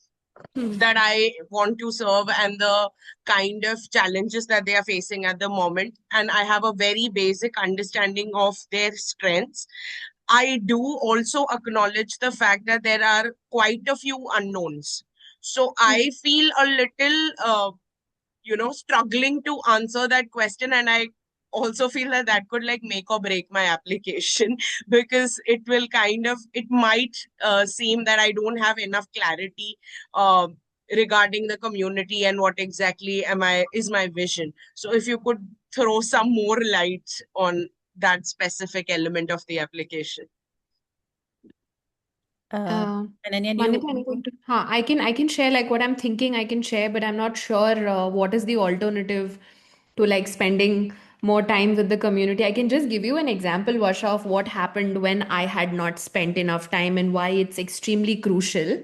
that I want to serve and the kind of challenges that they are facing at the moment, and I have a very basic understanding of their strengths, I do also acknowledge the fact that there are quite a few unknowns. So I feel a little struggling to answer that question, and I also feel that that could like make or break my application because it might seem that I don't have enough clarity uh, regarding the community and what exactly is my vision. So if you could throw some more light on that specific element of the application. Ananya, do Manyata, you? anything to, I can share like what I'm thinking I can share, but I'm not sure what is the alternative to like spending more time with the community. I can just give you an example, Vasha, of what happened when I had not spent enough time and why it's extremely crucial.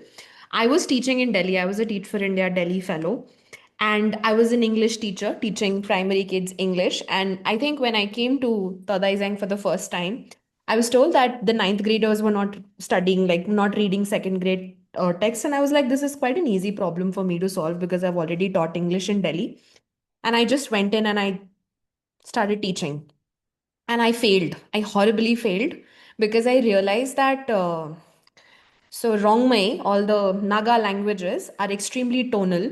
I was teaching in Delhi. I was a Teach for India Delhi fellow. And I was an English teacher teaching primary kids English. And I think when I came to Tadaizang for the first time, I was told that the ninth graders were not studying, like not reading second grade texts. And I was like, this is quite an easy problem for me to solve because I've already taught English in Delhi. And I just went in and I started teaching. And I failed. I horribly failed because I realized that. So Rongmei, all the Naga languages are extremely tonal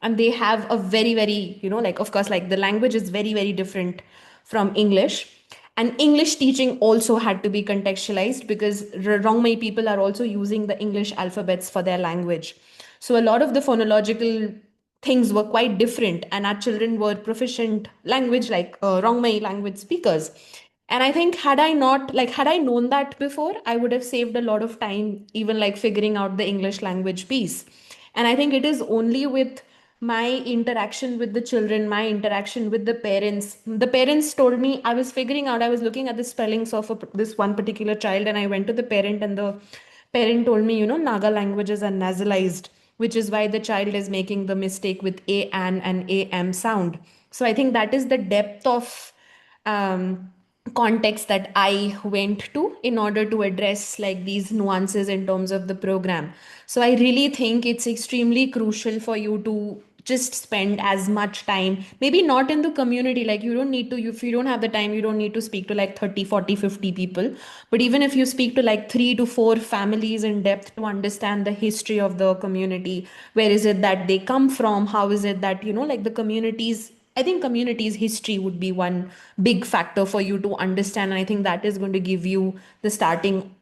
and they have a very, very, like, of course, like the language is very, very different from English. And English teaching also had to be contextualized because Rongmei people are also using the English alphabets for their language. So a lot of the phonological things were quite different and our children were proficient language like Rongmei language speakers. And I think had I known that before, I would have saved a lot of time, even like figuring out the English language piece. And I think it is only with my interaction with the children, my interaction with the parents. The parents told me I was figuring out, I was looking at the spellings of this one particular child, and I went to the parent, and the parent told me, Naga languages are nasalized, which is why the child is making the mistake with a an and am sound. So I think that is the depth of context that I went to in order to address like these nuances in terms of the program. So I really think it's extremely crucial for you to just spend as much time, maybe not in the community, like you don't need to, if you don't have the time, you don't need to speak to like 30, 40, 50 people, but even if you speak to like 3 to 4 families in depth to understand the history of the community, where is it that they come from, how is it that like the communities, I think community's history would be one big factor for you to understand. And I think that is going to give you the starting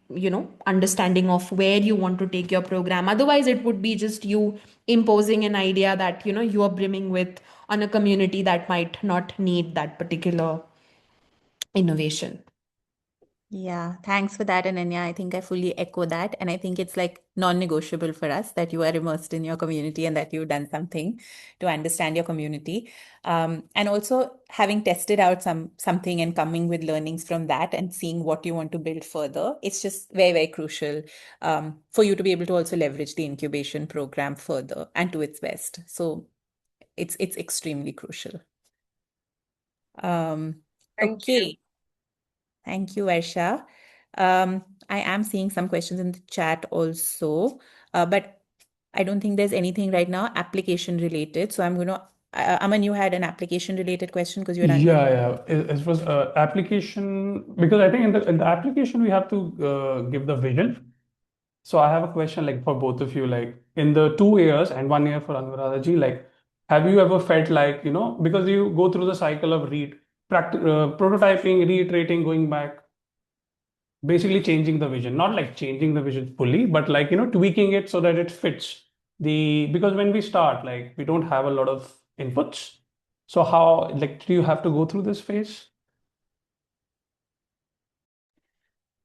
understanding of where you want to take your program. Otherwise, it would be just you imposing an idea that, you are brimming with on a community that might not need that particular innovation. Yeah, thanks for that, Ananya. I think I fully echo that. And I think it's like non-negotiable for us that you are immersed in your community and that you've done something to understand your community. And also having tested out something and coming with learnings from that and seeing what you want to build further, it's just very, very crucial for you to be able to also leverage the incubation program further and to its best. So it's extremely crucial. Thank you. Okay. Thank you, Varsha. I am seeing some questions in the chat also, but I don't think there's anything right now application related. So I'm going to, Aman, you had an application related question because you're Yeah, yeah. It was application because I think in the application we have to give the vision. So I have a question like for both of you, like in the 2 years and 1 year for Anuradha ji, like have you ever felt like, because you go through the cycle of prototyping, reiterating, going back, basically changing the vision, not like changing the vision fully, but like, tweaking it so that it fits because when we start, like we don't have a lot of inputs. So how, like, do you have to go through this phase?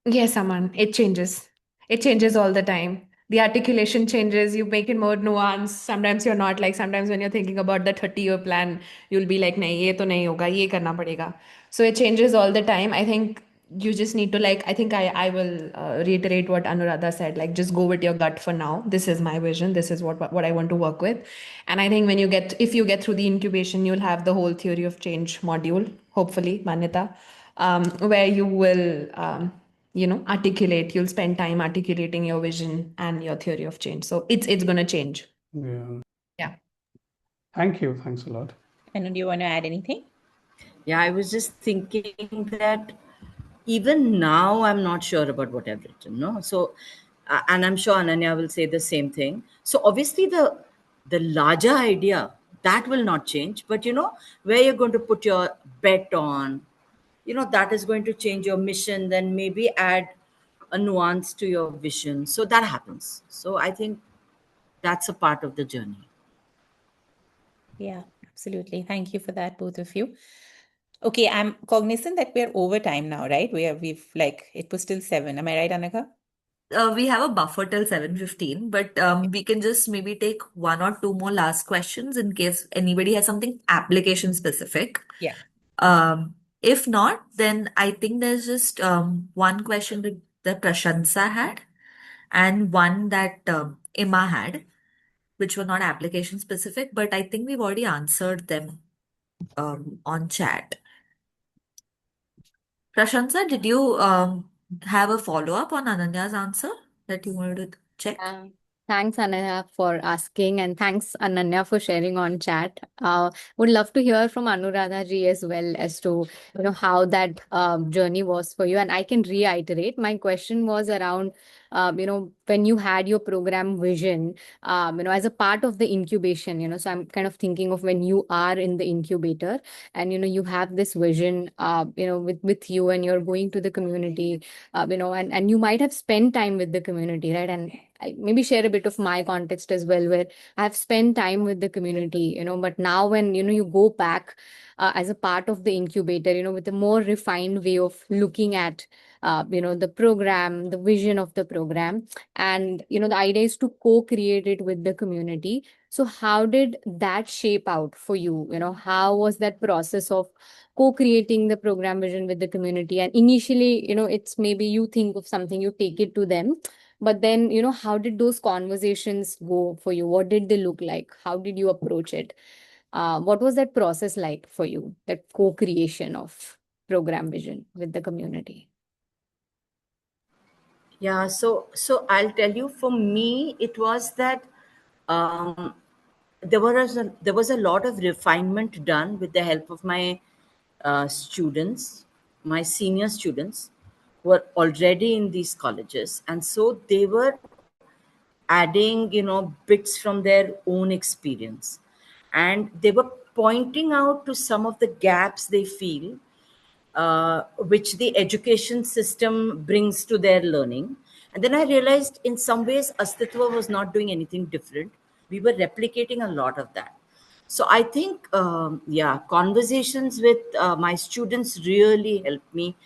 Yes, Aman, it changes. It changes all the time. The articulation changes, you make it more nuanced. Sometimes you're not like, sometimes when you're thinking about the 30-year plan, you'll be like, nahi, ye to nahi hoga, ye karna padega. So it changes all the time. I think you just need to like, I think I will reiterate what Anuradha said, like just go with your gut for now. This is my vision. This is what I want to work with. And I think if you get through the incubation, you'll have the whole theory of change module, hopefully, Manyata, where you will, you'll spend time articulating your vision and your theory of change. So it's going to change. Yeah. Yeah. Thank you. Thanks a lot. And do you want to add anything? Yeah, I was just thinking that even now I'm not sure about what I've written. No, so and I'm sure Ananya will say the same thing. So obviously the larger idea that will not change, but where you're going to put your bet on, that is going to change your mission. Then maybe add a nuance to your vision. So that happens. So I think that's a part of the journey. Yeah, absolutely. Thank you for that, both of you. Okay, I'm cognizant that we're over time now, right? We've like it was still 7. Am I right, Anaka? We have a buffer till 7:15, but we can just maybe take one or two more last questions in case anybody has something application specific. Yeah. If not, then I think there's just one question that Prashansa had and one that Ima had, which were not application specific, but I think we've already answered them on chat. Prashansa, did you have a follow-up on Ananya's answer that you wanted to check? Thanks, Ananya, for asking, and thanks, Ananya, for sharing on chat. Would love to hear from Anuradha ji as well as to how that journey was for you. And I can reiterate, my question was around when you had your program vision, as a part of the incubation. So I'm kind of thinking of when you are in the incubator, and you have this vision, with you, and you're going to the community, and you might have spent time with the community, right? And I maybe share a bit of my context as well, where I've spent time with the community, but now when, you go back as a part of the incubator, with a more refined way of looking at, the program, the vision of the program, and, the idea is to co-create it with the community. So how did that shape out for you? How was that process of co-creating the program vision with the community? And initially, it's maybe you think of something, you take it to them, but then, how did those conversations go for you? What did they look like? How did you approach it? What was that process like for you, that co-creation of program vision with the community? Yeah, so I'll tell you, for me, it was that um, there was a lot of refinement done with the help of my students, my senior students, who were already in these colleges, and so they were adding, bits from their own experience, and they were pointing out to some of the gaps they feel which the education system brings to their learning. And then I realized in some ways Astytva was not doing anything different. We were replicating a lot of that. So I think, yeah, conversations with my students really helped me,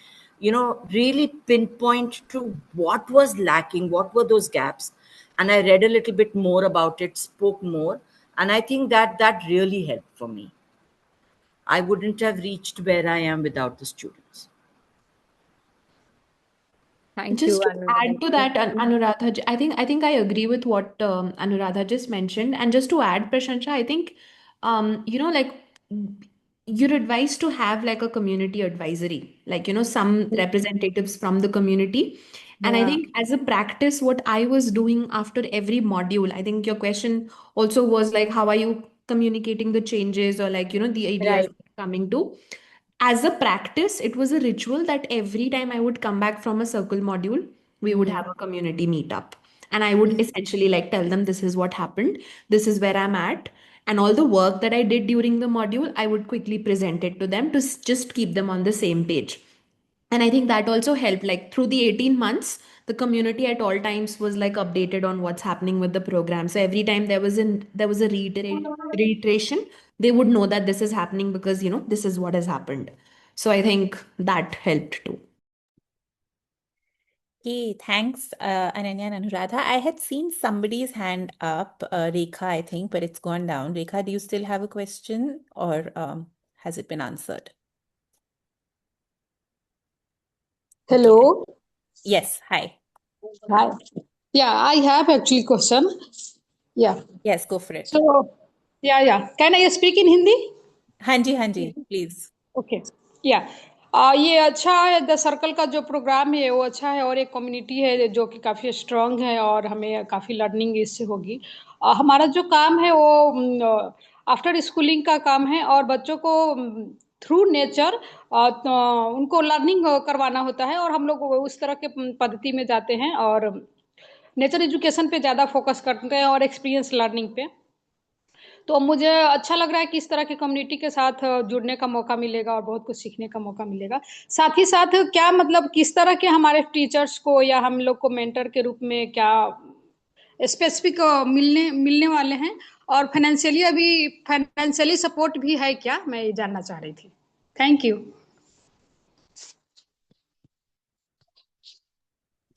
really pinpoint to what was lacking, what were those gaps. And I read a little bit more about it, spoke more. And I think that really helped for me. I wouldn't have reached where I am without the students. Thank you, Just to Anuradha. add to that, Anuradha, I think I agree with what Anuradha just mentioned. And just to add, Prashansha, I think like you're advised to have like a community advisory, like some representatives from the community. And I Yeah, think as a practice, what I was doing after every module, I think your question also was like, how are you communicating the changes or like the ideas right. coming to? As a practice, it was a ritual that every time I would come back from a circle module, we would Mm. have a community meetup. And I would essentially like tell them this is what happened, this is where I'm at. And all the work that I did during the module, I would quickly present it to them to just keep them on the same page. And I think that also helped, like through the 18 months the community at all times was like updated on what's happening with the program. So every time there was a reiteration, they would know that this is happening because this is what has happened. So I think that helped too. Okay, thanks, Ananya and Anuradha. I had seen somebody's hand up, Rekha, I think, but it's gone down. Rekha, do you still have a question or has it been answered? Okay. Hello. Yes, hi. Hi. Yeah, I have actually question. Yeah. Yes, go for it. So, yeah. Can I speak in Hindi? हाँ जी, please. Okay या ये अच्छा है। The circle का जो programme है वो अच्छा है और एक कम्युनिटी है जो कि काफ़ी स्ट्रांग है और हमें काफ़ी लर्निंग इससे होगी। हमारा जो काम है वो आफ्टर स्कूलिंग का काम है और बच्चों को थ्रू नेचर तो उनको लर्निंग करवाना होता है और हम लोग उस तरह के पद्धति में जाते हैं और नेचर एजुकेशन पे ज़्यादा फोकस करते हैं और एक्सपीरियंस लर्निंग पे। तो मुझे अच्छा लग रहा है कि इस तरह की कम्युनिटी के साथ जुड़ने का मौका मिलेगा और बहुत कुछ सीखने का मौका मिलेगा। साथ ही साथ क्या मतलब किस तरह के हमारे टीचर्स को या हम लोग को मेंटर के रूप में क्या स्पेसिफिक मिलने वाले हैं और फाइनेंशियली सपोर्ट भी है क्या, मैं ये जानना चाह रही थी। Thank you.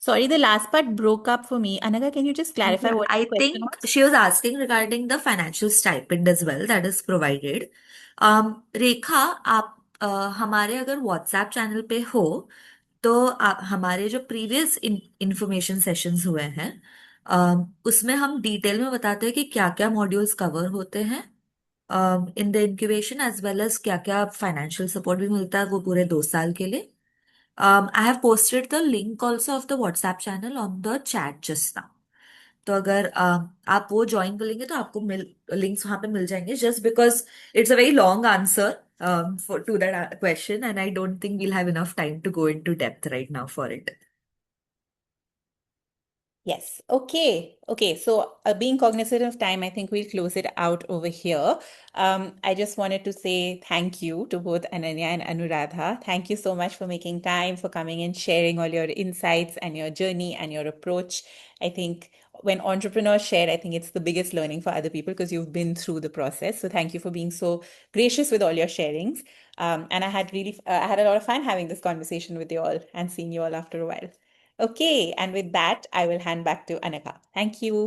Sorry, the last part broke up for me. Anagha, can you just clarify what I the question think was? she was asking regarding the financial stipend as well that is provided. रेखा, आप हमारे अगर WhatsApp channel पे हो तो आप हमारे जो previous information sessions हुए हैं उसमें हम डिटेल में बताते हैं कि क्या क्या मॉड्यूल्स कवर होते हैं in the incubation as well as क्या क्या फाइनेंशियल सपोर्ट भी मिलता है वो पूरे 2 साल के लिए. I have posted the link also of the WhatsApp channel on the chat just now. तो अगर आप वो ज्वाइन कर लेंगे तो आपको लिंक्स वहां पे मिल जाएंगे just because it's a very long answer for to that question and I don't think we'll have enough time to go into depth right now for it. Yes. Okay. Okay. So, being cognizant of time, I think we'll close it out over here. I just wanted to say thank you to both Ananya and Anuradha. Thank you so much for making time, for coming and sharing all your insights and your journey and your approach. I think when entrepreneurs share, I think it's the biggest learning for other people because you've been through the process. So, thank you for being so gracious with all your sharings. And I had a lot of fun having this conversation with you all and seeing you all after a while. Okay, and with that, I will hand back to Anika. Thank you.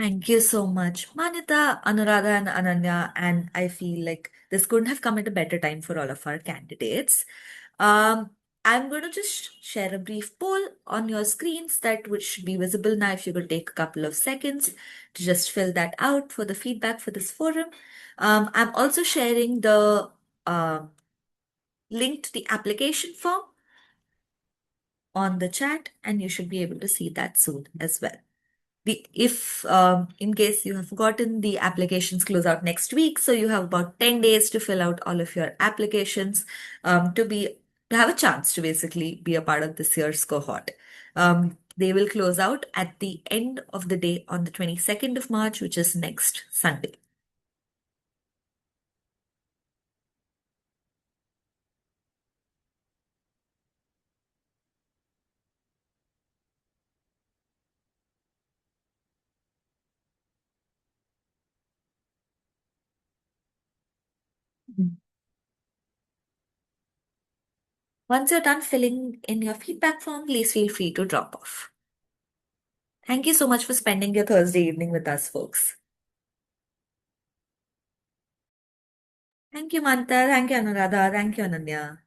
Thank you so much, Manyata, Anuradha, and Ananya. And I feel like this couldn't have come at a better time for all of our candidates. Um, I'm going to just share a brief poll on your screens that which should be visible now. If you could take a couple of seconds to just fill that out for the feedback for this forum. I'm also sharing the link to the application form on the chat, and you should be able to see that soon as well. If in case you have forgotten, the applications close out next week, so you have about 10 days to fill out all of your applications to have a chance to basically be a part of this year's cohort. They will close out at the end of the day on the 22nd of March, which is next Sunday. Once you're done filling in your feedback form, please feel free to drop off. Thank you so much for spending your Thursday evening with us, folks. Thank you, Manta. Thank you, Anuradha. Thank you, Ananya.